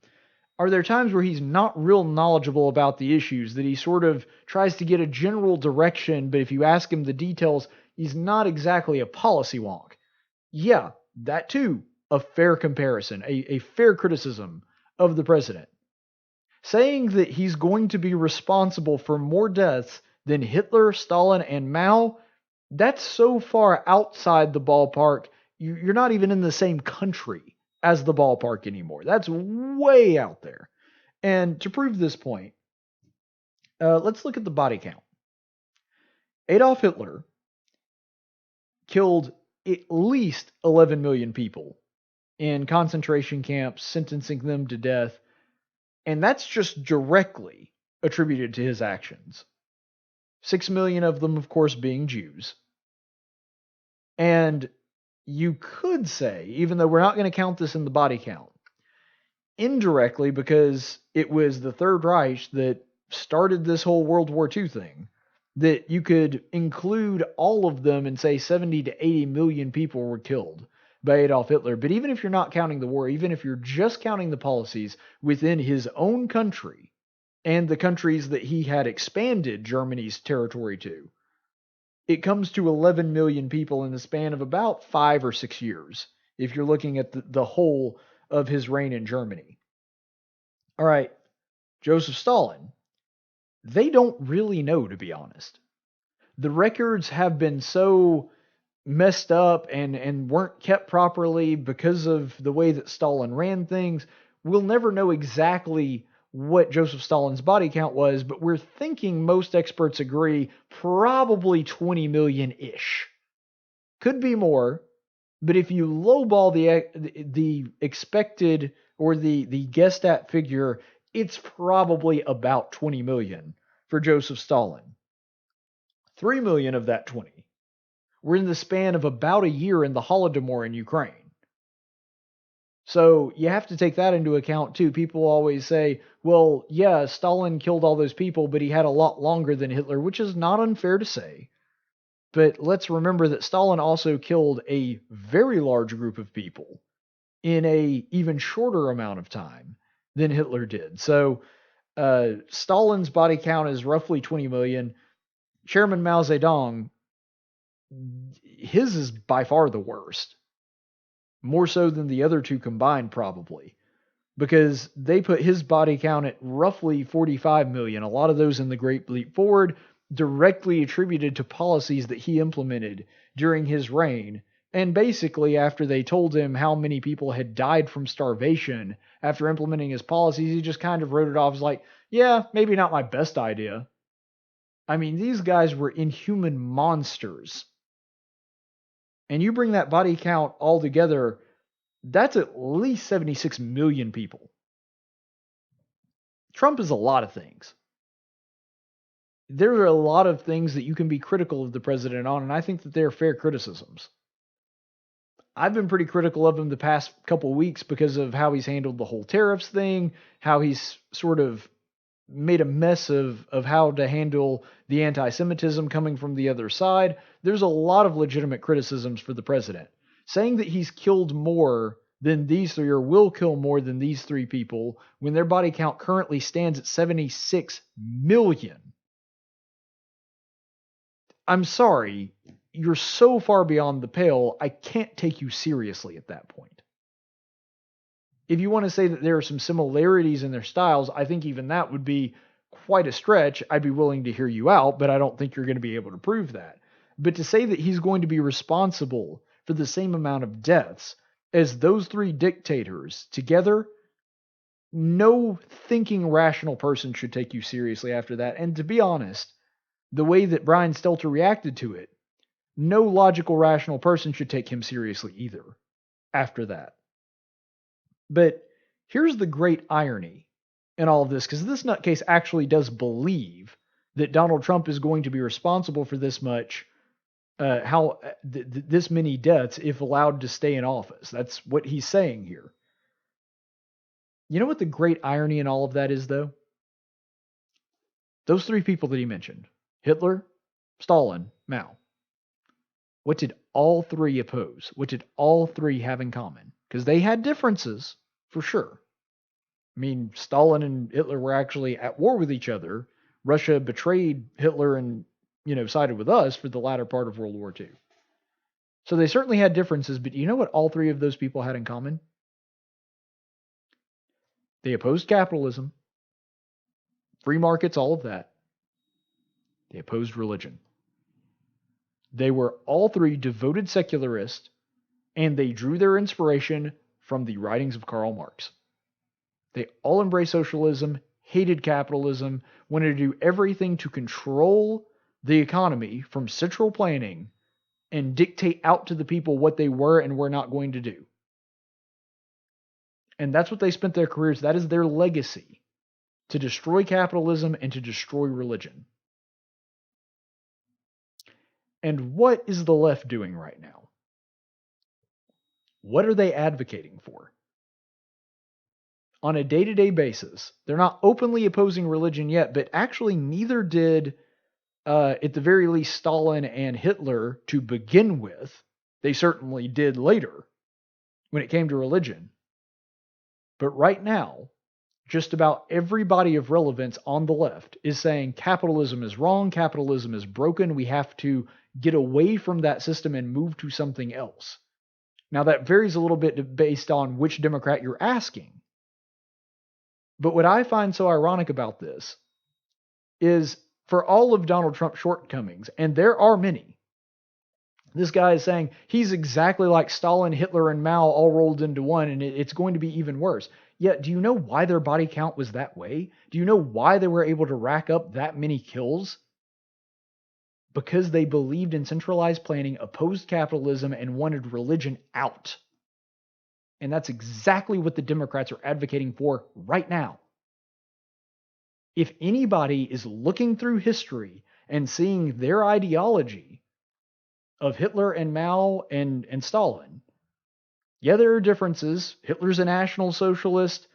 Are there times where he's not real knowledgeable about the issues, that he sort of tries to get a general direction, but if you ask him the details, he's not exactly a policy wonk? Yeah, that too, a fair comparison, a fair criticism of the president. Saying that he's going to be responsible for more deaths than Hitler, Stalin, and Mao, that's so far outside the ballpark, you're not even in the same country as the ballpark anymore. That's way out there. And to prove this point, let's look at the body count. Adolf Hitler killed at least 11 million people in concentration camps, sentencing them to death. And that's just directly attributed to his actions. 6 million of them, of course, being Jews. And you could say, even though we're not going to count this in the body count, indirectly, because it was the Third Reich that started this whole World War II thing, that you could include all of them and say 70 to 80 million people were killed by Adolf Hitler. But even if you're not counting the war, even if you're just counting the policies within his own country and the countries that he had expanded Germany's territory to, it comes to 11 million people in the span of about 5 or 6 years, if you're looking at the whole of his reign in Germany. All right, Joseph Stalin, they don't really know, to be honest. The records have been so messed up and weren't kept properly because of the way that Stalin ran things. We'll never know exactly what Joseph Stalin's body count was, but we're thinking most experts agree probably 20 million-ish. Could be more, but if you lowball the expected or the guessed at figure, it's probably about 20 million for Joseph Stalin. 3 million of that 20 were in the span of about a year in the Holodomor in Ukraine. So you have to take that into account too. People always say, well, yeah, Stalin killed all those people, but he had a lot longer than Hitler, which is not unfair to say. But let's remember that Stalin also killed a very large group of people in a even shorter amount of time than Hitler did. So Stalin's body count is roughly 20 million. Chairman Mao Zedong, his is by far the worst. More so than the other two combined, probably. Because they put his body count at roughly 45 million. A lot of those in the Great Leap Forward, directly attributed to policies that he implemented during his reign. And basically, after they told him how many people had died from starvation after implementing his policies, he just kind of wrote it off as like, yeah, maybe not my best idea. I mean, these guys were inhuman monsters. And you bring that body count all together, that's at least 76 million people. Trump is a lot of things. There are a lot of things that you can be critical of the president on, and I think that they're fair criticisms. I've been pretty critical of him the past couple weeks because of how he's handled the whole tariffs thing, how he's sort of made a mess of how to handle the anti-Semitism coming from the other side. There's a lot of legitimate criticisms for the president. Saying that he's killed more than these three or will kill more than these three people when their body count currently stands at 76 million. I'm sorry, you're so far beyond the pale, I can't take you seriously at that point. If you want to say that there are some similarities in their styles, I think even that would be quite a stretch. I'd be willing to hear you out, but I don't think you're going to be able to prove that. But to say that he's going to be responsible for the same amount of deaths as those three dictators together, no thinking rational person should take you seriously after that. And to be honest, the way that Brian Stelter reacted to it, no logical rational person should take him seriously either after that. But here's the great irony in all of this, because this nutcase actually does believe that Donald Trump is going to be responsible for this much, this many deaths if allowed to stay in office. That's what he's saying here. You know what the great irony in all of that is, though? Those three people that he mentioned, Hitler, Stalin, Mao, what did all three oppose? What did all three have in common? Because they had differences, for sure. I mean, Stalin and Hitler were actually at war with each other. Russia betrayed Hitler and, sided with us for the latter part of World War II. So they certainly had differences, but you know what all three of those people had in common? They opposed capitalism, free markets, all of that. They opposed religion. They were all three devoted secularists, and they drew their inspiration from the writings of Karl Marx. They all embraced socialism, hated capitalism, wanted to do everything to control the economy from central planning and dictate out to the people what they were and were not going to do. And that's what they spent their careers. That is their legacy, to destroy capitalism and to destroy religion. And what is the left doing right now? What are they advocating for? On a day-to-day basis, they're not openly opposing religion yet, but actually neither did, at the very least, Stalin and Hitler to begin with. They certainly did later when it came to religion. But right now, just about everybody of relevance on the left is saying capitalism is wrong, capitalism is broken, we have to get away from that system and move to something else. Now, that varies a little bit based on which Democrat you're asking. But what I find so ironic about this is, for all of Donald Trump's shortcomings, and there are many, this guy is saying he's exactly like Stalin, Hitler, and Mao all rolled into one, and it's going to be even worse. Yet, do you know why their body count was that way? Do you know why they were able to rack up that many kills? Because they believed in centralized planning, opposed capitalism, and wanted religion out. And that's exactly what the Democrats are advocating for right now. If anybody is looking through history and seeing their ideology of Hitler and Mao and Stalin, yeah, there are differences. Hitler's a National Socialist.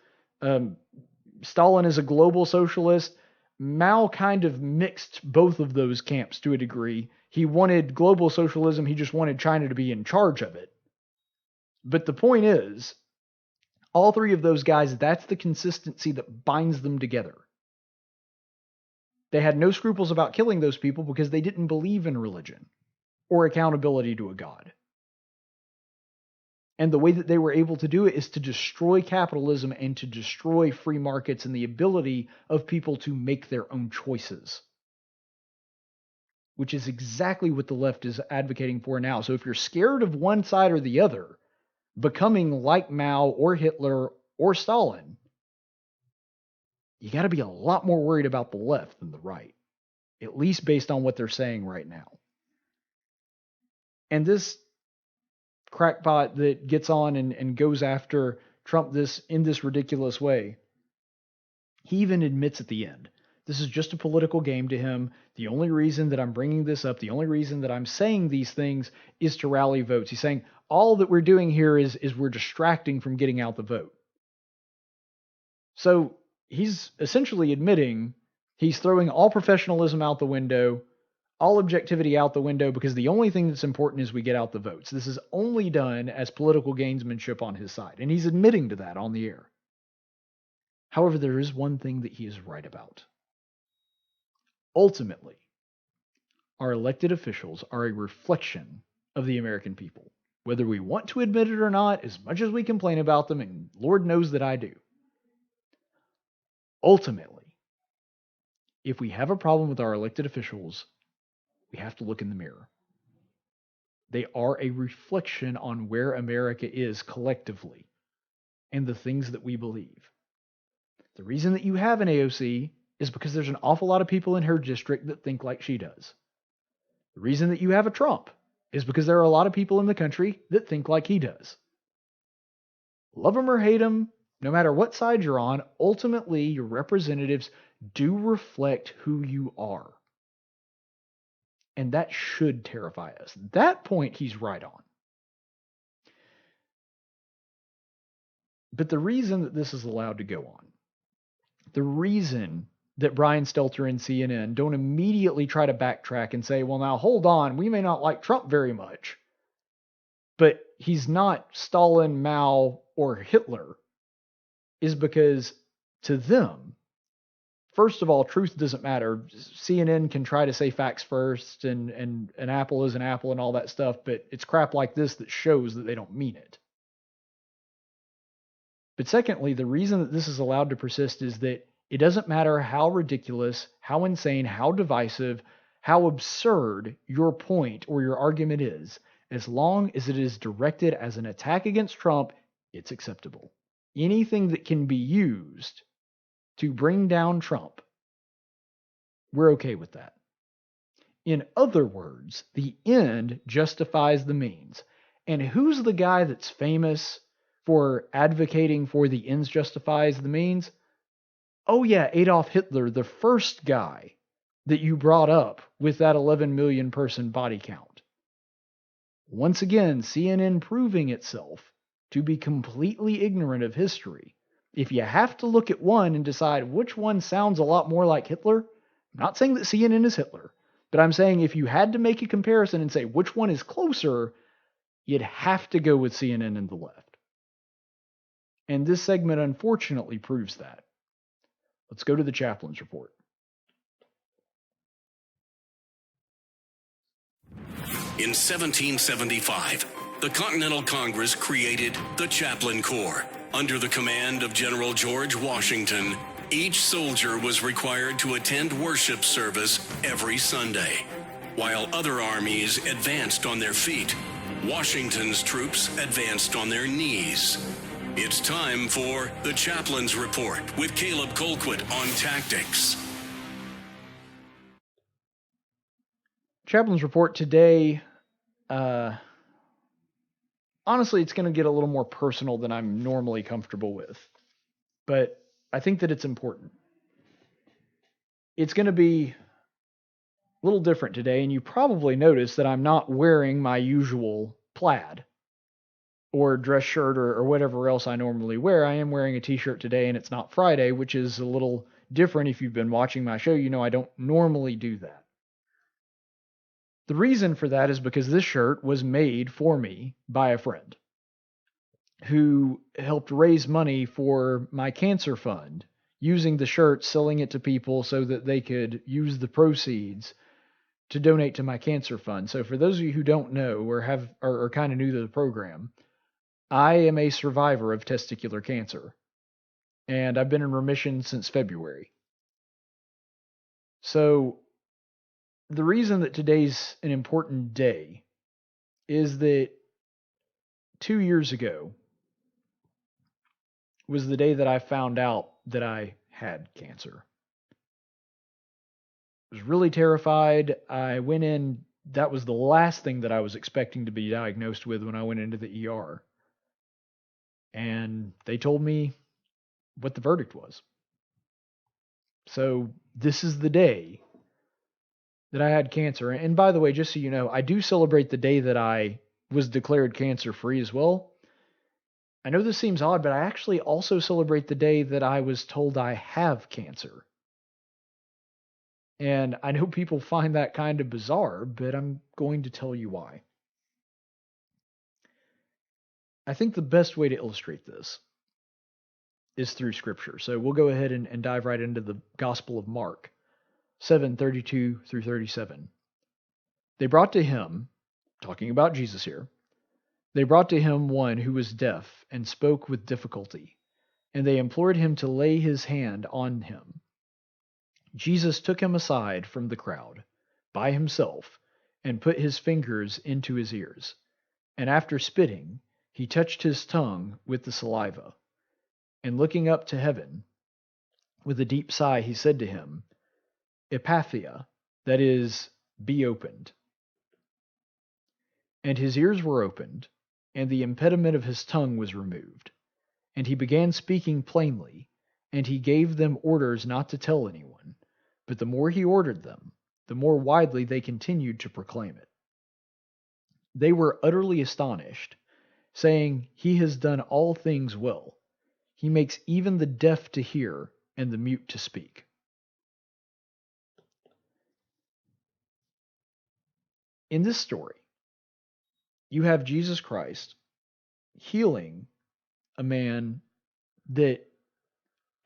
Stalin is a global socialist. Mao kind of mixed both of those camps to a degree. He wanted global socialism. He just wanted China to be in charge of it. But the point is, all three of those guys, that's the consistency that binds them together. They had no scruples about killing those people because they didn't believe in religion or accountability to a god. And the way that they were able to do it is to destroy capitalism and to destroy free markets and the ability of people to make their own choices, which is exactly what the left is advocating for now. So if you're scared of one side or the other becoming like Mao or Hitler or Stalin, you got to be a lot more worried about the left than the right, at least based on what they're saying right now. And this crackpot that gets on and goes after Trump in this ridiculous way, he even admits at the end, this is just a political game to him. The only reason that I'm bringing this up, the only reason that I'm saying these things is to rally votes. He's saying all that we're doing here is we're distracting from getting out the vote. So he's essentially admitting he's throwing all professionalism out the window, all objectivity out the window, because the only thing that's important is we get out the votes. This is only done as political gamesmanship on his side, and he's admitting to that on the air. However, there is one thing that he is right about. Ultimately, our elected officials are a reflection of the American people. Whether we want to admit it or not, as much as we complain about them, and Lord knows that I do. Ultimately, if we have a problem with our elected officials, we have to look in the mirror. They are a reflection on where America is collectively and the things that we believe. The reason that you have an AOC is because there's an awful lot of people in her district that think like she does. The reason that you have a Trump is because there are a lot of people in the country that think like he does. Love him or hate him, no matter what side you're on, ultimately your representatives do reflect who you are. And that should terrify us. That point he's right on. But the reason that this is allowed to go on, the reason that Brian Stelter and CNN don't immediately try to backtrack and say, well, now hold on, we may not like Trump very much, but he's not Stalin, Mao, or Hitler, is because to them, first of all, truth doesn't matter. CNN can try to say facts first, and an apple is an apple and all that stuff, but it's crap like this that shows that they don't mean it. But secondly, the reason that this is allowed to persist is that it doesn't matter how ridiculous, how insane, how divisive, how absurd your point or your argument is, as long as it is directed as an attack against Trump, it's acceptable. Anything that can be used to bring down Trump, we're okay with that. In other words, the end justifies the means. And who's the guy that's famous for advocating for the ends justifies the means? Oh yeah, Adolf Hitler, the first guy that you brought up with that 11 million person body count. Once again, CNN proving itself to be completely ignorant of history. If you have to look at one and decide which one sounds a lot more like Hitler, I'm not saying that CNN is Hitler, but I'm saying if you had to make a comparison and say which one is closer, you'd have to go with CNN and the left. And this segment unfortunately proves that. Let's go to the chaplain's report. In 1775, the Continental Congress created the Chaplain Corps. Under the command of General George Washington, each soldier was required to attend worship service every Sunday. While other armies advanced on their feet, Washington's troops advanced on their knees. It's time for the Chaplain's Report with Caleb Colquitt on tactics. Chaplain's report today, honestly, it's going to get a little more personal than I'm normally comfortable with, but I think that it's important. It's going to be a little different today, and you probably noticed that I'm not wearing my usual plaid or dress shirt or whatever else I normally wear. I am wearing a t-shirt today, and it's not Friday, which is a little different. If you've been watching my show, you know I don't normally do that. The reason for that is because this shirt was made for me by a friend who helped raise money for my cancer fund, using the shirt, selling it to people so that they could use the proceeds to donate to my cancer fund. So for those of you who don't know or are kind of new to the program, I am a survivor of testicular cancer, and I've been in remission since February. So the reason that today's an important day is that 2 years ago was the day that I found out that I had cancer. I was really terrified. I went in, that was the last thing that I was expecting to be diagnosed with when I went into the ER. And they told me what the verdict was. So this is the day that I had cancer. And by the way, just so you know, I do celebrate the day that I was declared cancer-free as well. I know this seems odd, but I actually also celebrate the day that I was told I have cancer. And I know people find that kind of bizarre, but I'm going to tell you why. I think the best way to illustrate this is through Scripture. So we'll go ahead and dive right into the Gospel of Mark 7:32 through 37. They brought to him, talking about Jesus here, they brought to him one who was deaf and spoke with difficulty, and they implored him to lay his hand on him. Jesus took him aside from the crowd by himself and put his fingers into his ears, and after spitting, he touched his tongue with the saliva. And looking up to heaven, with a deep sigh, he said to him, Epaphia, that is, be opened. And his ears were opened, and the impediment of his tongue was removed. And he began speaking plainly, and he gave them orders not to tell anyone. But the more he ordered them, the more widely they continued to proclaim it. They were utterly astonished, saying, He has done all things well. He makes even the deaf to hear and the mute to speak. In this story, you have Jesus Christ healing a man that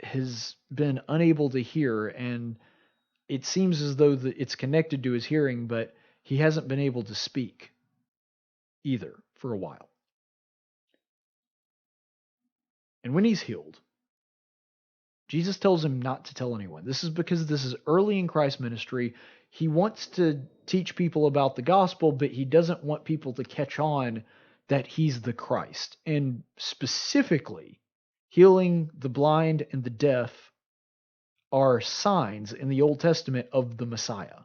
has been unable to hear, and it seems as though it's connected to his hearing, but he hasn't been able to speak either for a while. And when he's healed, Jesus tells him not to tell anyone. This is because this is early in Christ's ministry. He wants to teach people about the gospel, but he doesn't want people to catch on that he's the Christ. And specifically, healing the blind and the deaf are signs in the Old Testament of the Messiah.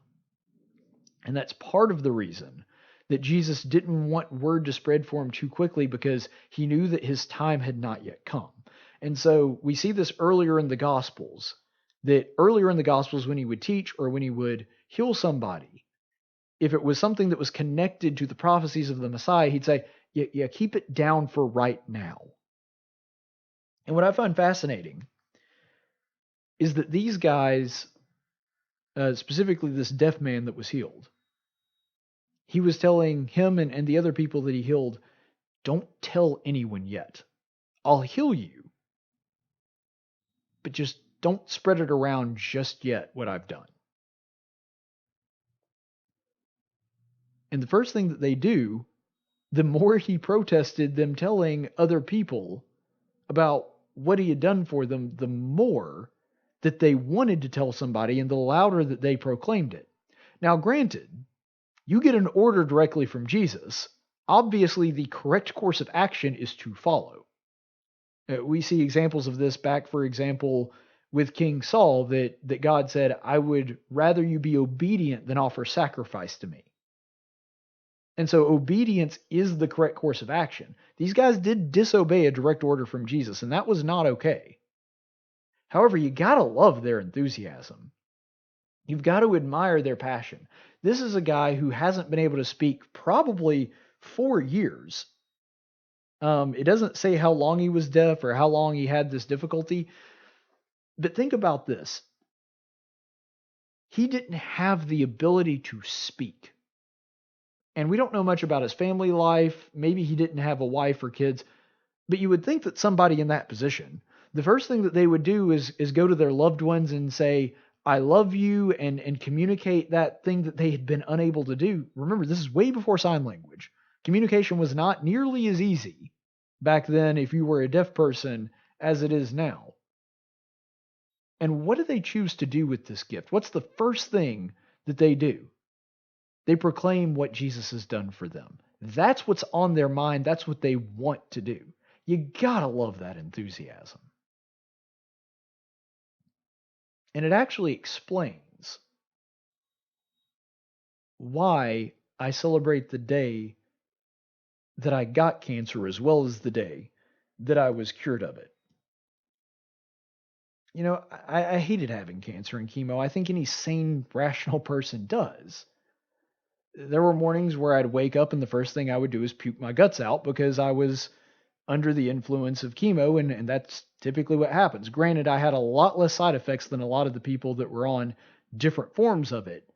And that's part of the reason that Jesus didn't want word to spread for him too quickly, because he knew that his time had not yet come. And so we see this earlier in the Gospels, that earlier in the Gospels when he would teach or when he would heal somebody, if it was something that was connected to the prophecies of the Messiah, he'd say, yeah, keep it down for right now. And what I find fascinating is that these guys, specifically this deaf man that was healed, he was telling him and the other people that he healed, don't tell anyone yet. I'll heal you, but just don't spread it around just yet, what I've done. And the first thing that they do, the more he protested them telling other people about what he had done for them, the more that they wanted to tell somebody, and the louder that they proclaimed it. Now, granted, you get an order directly from Jesus. Obviously, the correct course of action is to follow. We see examples of this back, for example, with King Saul, that God said, I would rather you be obedient than offer sacrifice to me. And so obedience is the correct course of action. These guys did disobey a direct order from Jesus, and that was not okay. However, you gotta love their enthusiasm. You've got to admire their passion. This is a guy who hasn't been able to speak probably 4 years. It doesn't say how long he was deaf or how long he had this difficulty. But think about this. He didn't have the ability to speak. And we don't know much about his family life. Maybe he didn't have a wife or kids. But you would think that somebody in that position, the first thing that they would do is go to their loved ones and say, I love you, and communicate that thing that they had been unable to do. Remember, this is way before sign language. Communication was not nearly as easy back then if you were a deaf person as it is now. And what do they choose to do with this gift? What's the first thing that they do? They proclaim what Jesus has done for them. That's what's on their mind. That's what they want to do. You gotta love that enthusiasm. And it actually explains why I celebrate the day that I got cancer as well as the day that I was cured of it. You know, I hated having cancer and chemo. I think any sane, rational person does. There were mornings where I'd wake up and the first thing I would do is puke my guts out because I was under the influence of chemo, and that's typically what happens. Granted, I had a lot less side effects than a lot of the people that were on different forms of it,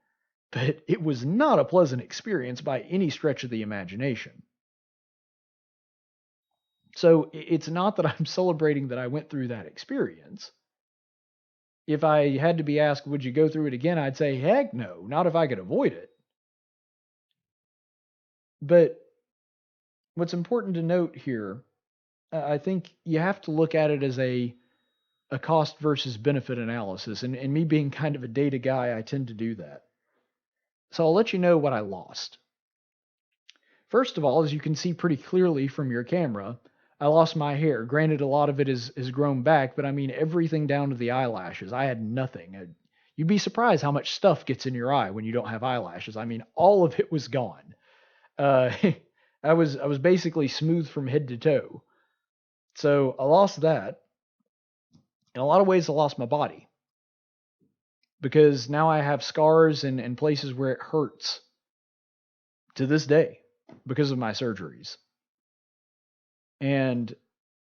but it was not a pleasant experience by any stretch of the imagination. So it's not that I'm celebrating that I went through that experience. If I had to be asked, would you go through it again? I'd say, heck no, not if I could avoid it. But what's important to note here, I think you have to look at it as a cost versus benefit analysis. And me being kind of a data guy, I tend to do that. So I'll let you know what I lost. First of all, as you can see pretty clearly from your camera, I lost my hair. Granted, a lot of it is grown back, but I mean everything down to the eyelashes. I had nothing. You'd be surprised how much stuff gets in your eye when you don't have eyelashes. I mean, all of it was gone. I was basically smooth from head to toe. So I lost that. In a lot of ways, I lost my body. Because now I have scars and places where it hurts to this day because of my surgeries. And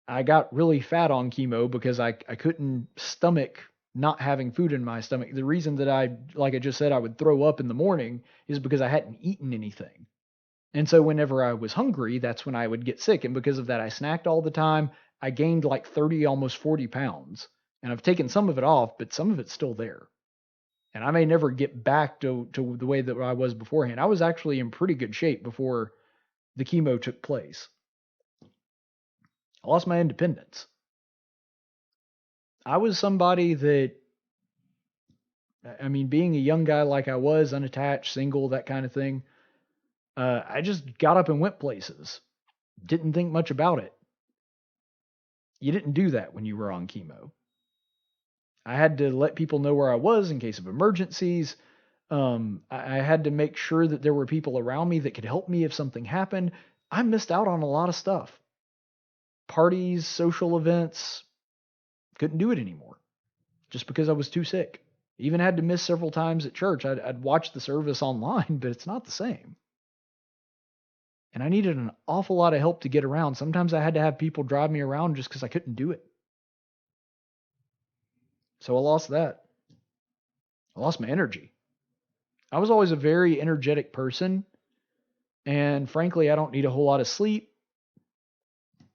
I got really fat on chemo because I couldn't stomach not having food in my stomach. The reason that like I just said, I would throw up in the morning is because I hadn't eaten anything. And so whenever I was hungry, that's when I would get sick. And because of that, I snacked all the time. I gained like 30, almost 40 pounds. And I've taken some of it off, but some of it's still there. And I may never get back to the way that I was beforehand. I was actually in pretty good shape before the chemo took place. I lost my independence. I was somebody that, I mean, being a young guy like I was, unattached, single, that kind of thing, I just got up and went places. didn't think much about it. You didn't do that when you were on chemo. I had to let people know where I was in case of emergencies. I had to make sure that there were people around me that could help me if something happened. I missed out on a lot of stuff. Parties, social events, couldn't do it anymore just because I was too sick. Even had to miss several times at church. I'd watch the service online, but it's not the same. And I needed an awful lot of help to get around. Sometimes I had to have people drive me around just because I couldn't do it. So I lost that. I lost my energy. I was always a very energetic person. And frankly, I don't need a whole lot of sleep.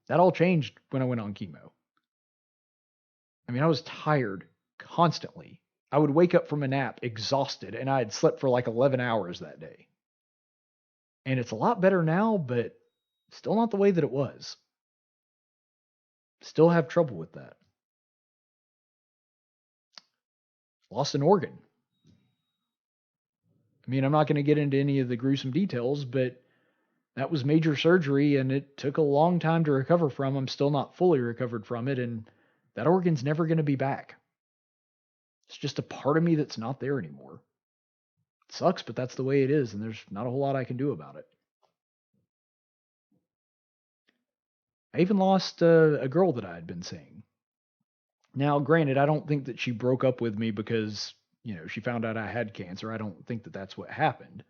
That all changed when I went on chemo. I mean, I was tired constantly. I would wake up from a nap exhausted, and I had slept for like 11 hours that day. And it's a lot better now, but still not the way that it was. Still have trouble with that. Lost an organ. I mean, I'm not going to get into any of the gruesome details, but that was major surgery, and it took a long time to recover from. I'm still not fully recovered from it, and that organ's never going to be back. It's just a part of me that's not there anymore. It sucks, but that's the way it is, and there's not a whole lot I can do about it. I even lost a girl that I had been seeing. Now, granted, I don't think that she broke up with me because, she found out I had cancer. I don't think that that's what happened.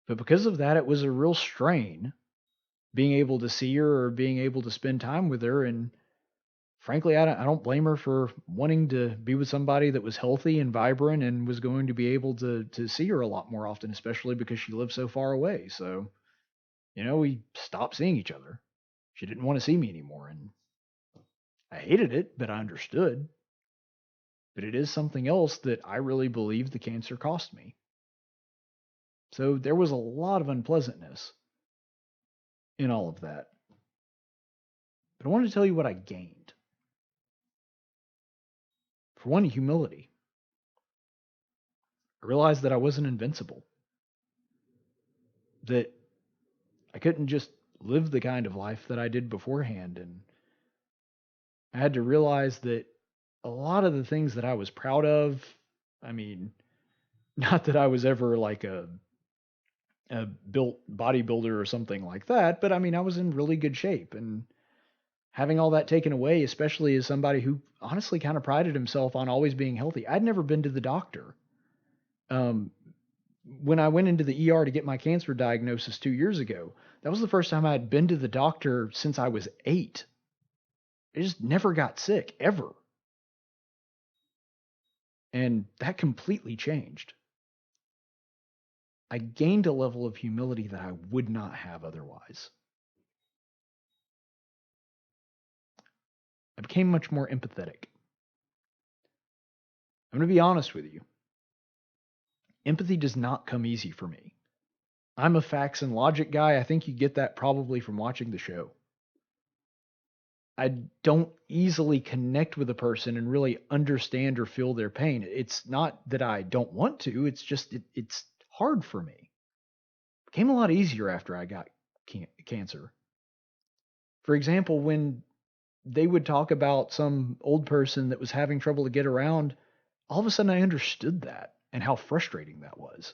But because of that, it was a real strain being able to see her or being able to spend time with her. And frankly, I don't blame her for wanting to be with somebody that was healthy and vibrant and was going to be able to see her a lot more often, especially because she lived so far away. So, we stopped seeing each other. She didn't want to see me anymore, and I hated it, but I understood. But it is something else that I really believe the cancer cost me. So there was a lot of unpleasantness in all of that. But I wanted to tell you what I gained. For one, humility. I realized that I wasn't invincible. That I couldn't just live the kind of life that I did beforehand. And I had to realize that a lot of the things that I was proud of, I mean, not that I was ever like a built bodybuilder or something like that, but I mean, I was in really good shape. And having all that taken away, especially as somebody who honestly kind of prided himself on always being healthy, I'd never been to the doctor. When I went into the ER to get my cancer diagnosis 2 years ago, that was the first time I had been to the doctor since I was 8. I just never got sick, ever. And that completely changed. I gained a level of humility that I would not have otherwise. I became much more empathetic. I'm going to be honest with you. Empathy does not come easy for me. I'm a facts and logic guy. I think you get that probably from watching the show. I don't easily connect with a person and really understand or feel their pain. It's not that I don't want to. It's just it's hard for me. It became a lot easier after I got cancer. For example, when they would talk about some old person that was having trouble to get around, all of a sudden I understood that and how frustrating that was.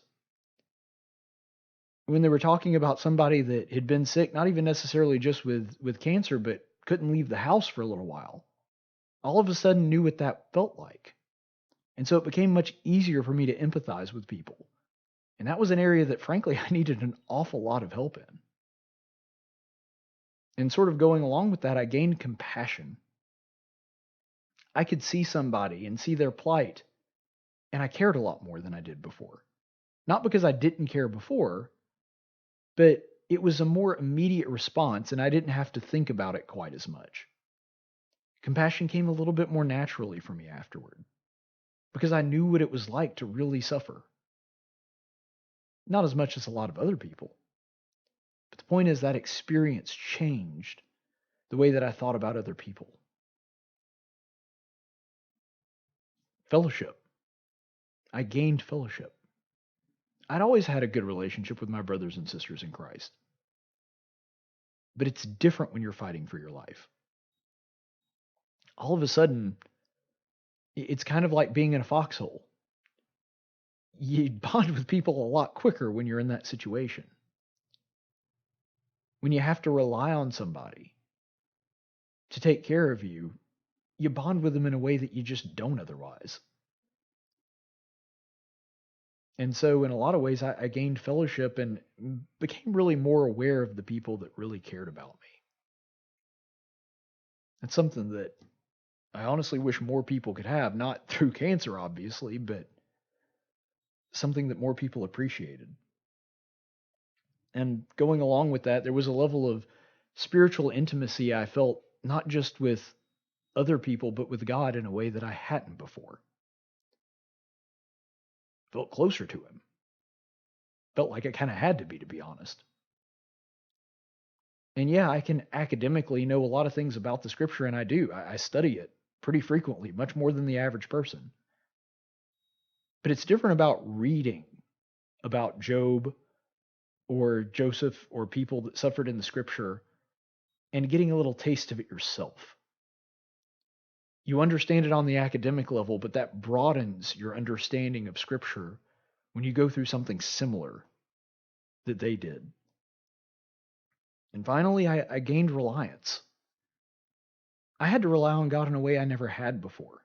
When they were talking about somebody that had been sick, not even necessarily just with cancer, but couldn't leave the house for a little while, all of a sudden knew what that felt like. And so it became much easier for me to empathize with people. And that was an area that, frankly, I needed an awful lot of help in. And sort of going along with that, I gained compassion. I could see somebody and see their plight, and I cared a lot more than I did before. Not because I didn't care before, but it was a more immediate response, and I didn't have to think about it quite as much. Compassion came a little bit more naturally for me afterward, because I knew what it was like to really suffer. Not as much as a lot of other people. But the point is that experience changed the way that I thought about other people. Fellowship. I gained fellowship. I'd always had a good relationship with my brothers and sisters in Christ. But it's different when you're fighting for your life. All of a sudden, it's kind of like being in a foxhole. You bond with people a lot quicker when you're in that situation. When you have to rely on somebody to take care of you, you bond with them in a way that you just don't otherwise. And so, in a lot of ways, I gained fellowship and became really more aware of the people that really cared about me. That's something that I honestly wish more people could have, not through cancer, obviously, but something that more people appreciated. And going along with that, there was a level of spiritual intimacy I felt not just with other people, but with God in a way that I hadn't before. Felt closer to him. Felt like I kind of had to be honest. And yeah, I can academically know a lot of things about the scripture, and I do. I study it pretty frequently, much more than the average person. But it's different about reading about Job or Joseph or people that suffered in the scripture and getting a little taste of it yourself. You understand it on the academic level, but that broadens your understanding of scripture when you go through something similar that they did. And finally, I gained reliance. I had to rely on God in a way I never had before.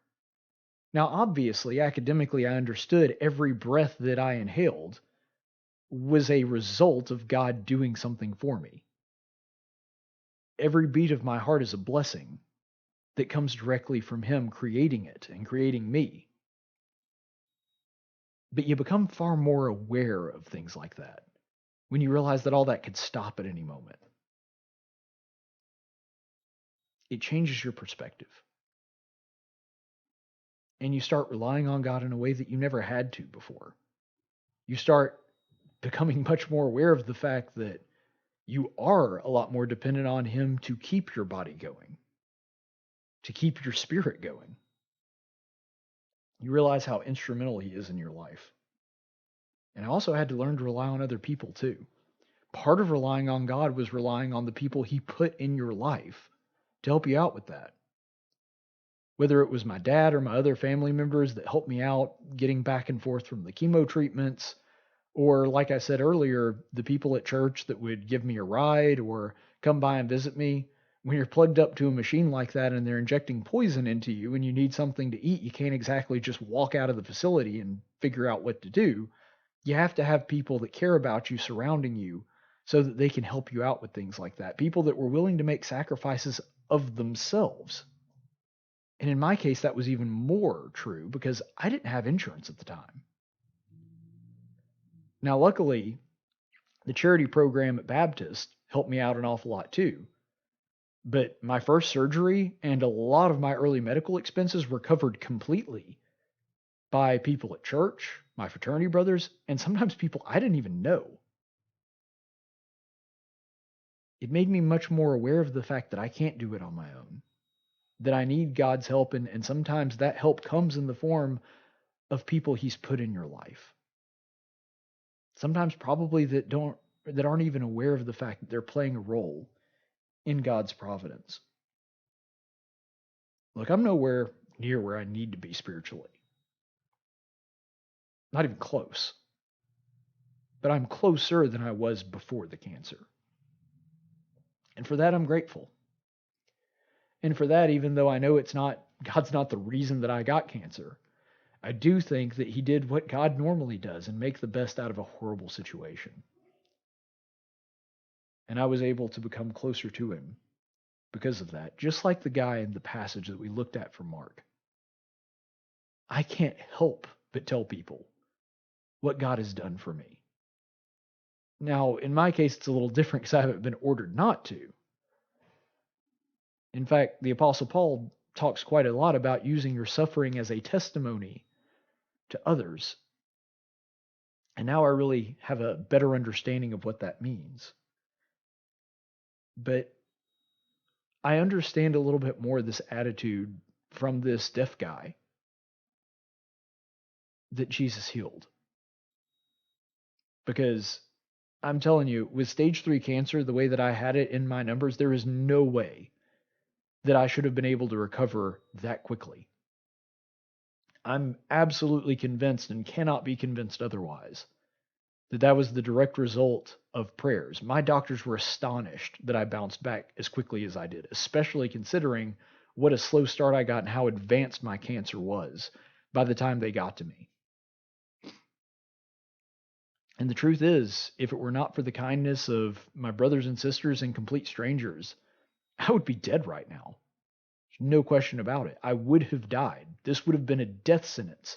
Now, obviously, academically, I understood every breath that I inhaled was a result of God doing something for me. Every beat of my heart is a blessing that comes directly from Him creating it and creating me. But you become far more aware of things like that when you realize that all that could stop at any moment. It changes your perspective. And you start relying on God in a way that you never had to before. You start becoming much more aware of the fact that you are a lot more dependent on Him to keep your body going, to keep your spirit going. You realize how instrumental He is in your life. And I also had to learn to rely on other people too. Part of relying on God was relying on the people He put in your life to help you out with that. Whether it was my dad or my other family members that helped me out getting back and forth from the chemo treatments, or like I said earlier, the people at church that would give me a ride or come by and visit me. When you're plugged up to a machine like that and they're injecting poison into you and you need something to eat, you can't exactly just walk out of the facility and figure out what to do. You have to have people that care about you surrounding you so that they can help you out with things like that. People that were willing to make sacrifices of themselves. And in my case, that was even more true because I didn't have insurance at the time. Now, luckily, the charity program at Baptist helped me out an awful lot too. But my first surgery and a lot of my early medical expenses were covered completely by people at church, my fraternity brothers, and sometimes people I didn't even know. It made me much more aware of the fact that I can't do it on my own, that I need God's help, and sometimes that help comes in the form of people He's put in your life. Sometimes probably that aren't even aware of the fact that they're playing a role in God's providence. Look, I'm nowhere near where I need to be spiritually. Not even close. But I'm closer than I was before the cancer. And for that, I'm grateful. And for that, even though I know God's not the reason that I got cancer, I do think that He did what God normally does and make the best out of a horrible situation. And I was able to become closer to Him because of that, just like the guy in the passage that we looked at from Mark. I can't help but tell people what God has done for me. Now, in my case, it's a little different because I haven't been ordered not to. In fact, the Apostle Paul talks quite a lot about using your suffering as a testimony to others. And now I really have a better understanding of what that means. But I understand a little bit more this attitude from this deaf guy that Jesus healed. Because I'm telling you, with stage 3 cancer, the way that I had it in my numbers, there is no way that I should have been able to recover that quickly. I'm absolutely convinced and cannot be convinced otherwise that that was the direct result of prayers. My doctors were astonished that I bounced back as quickly as I did, especially considering what a slow start I got and how advanced my cancer was by the time they got to me. And the truth is, if it were not for the kindness of my brothers and sisters and complete strangers, I would be dead right now. There's no question about it. I would have died. This would have been a death sentence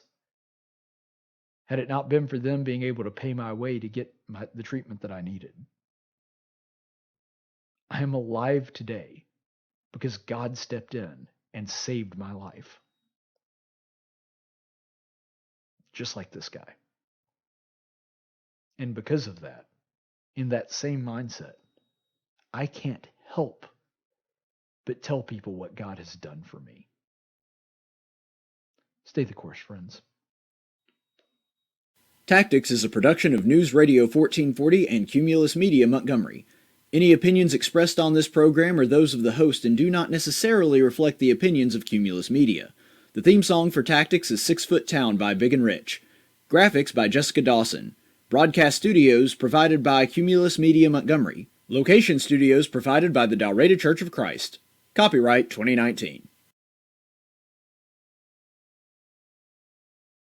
had it not been for them being able to pay my way to get the treatment that I needed. I am alive today because God stepped in and saved my life. Just like this guy. And because of that, in that same mindset, I can't help but tell people what God has done for me. Stay the course, friends. Tactics is a production of News Radio 1440 and Cumulus Media Montgomery. Any opinions expressed on this program are those of the host and do not necessarily reflect the opinions of Cumulus Media. The theme song for Tactics is 6 Foot Town by Big and Rich. Graphics by Jessica Dawson. Broadcast studios provided by Cumulus Media Montgomery. Location studios provided by the Dalraida Church of Christ. Copyright 2019.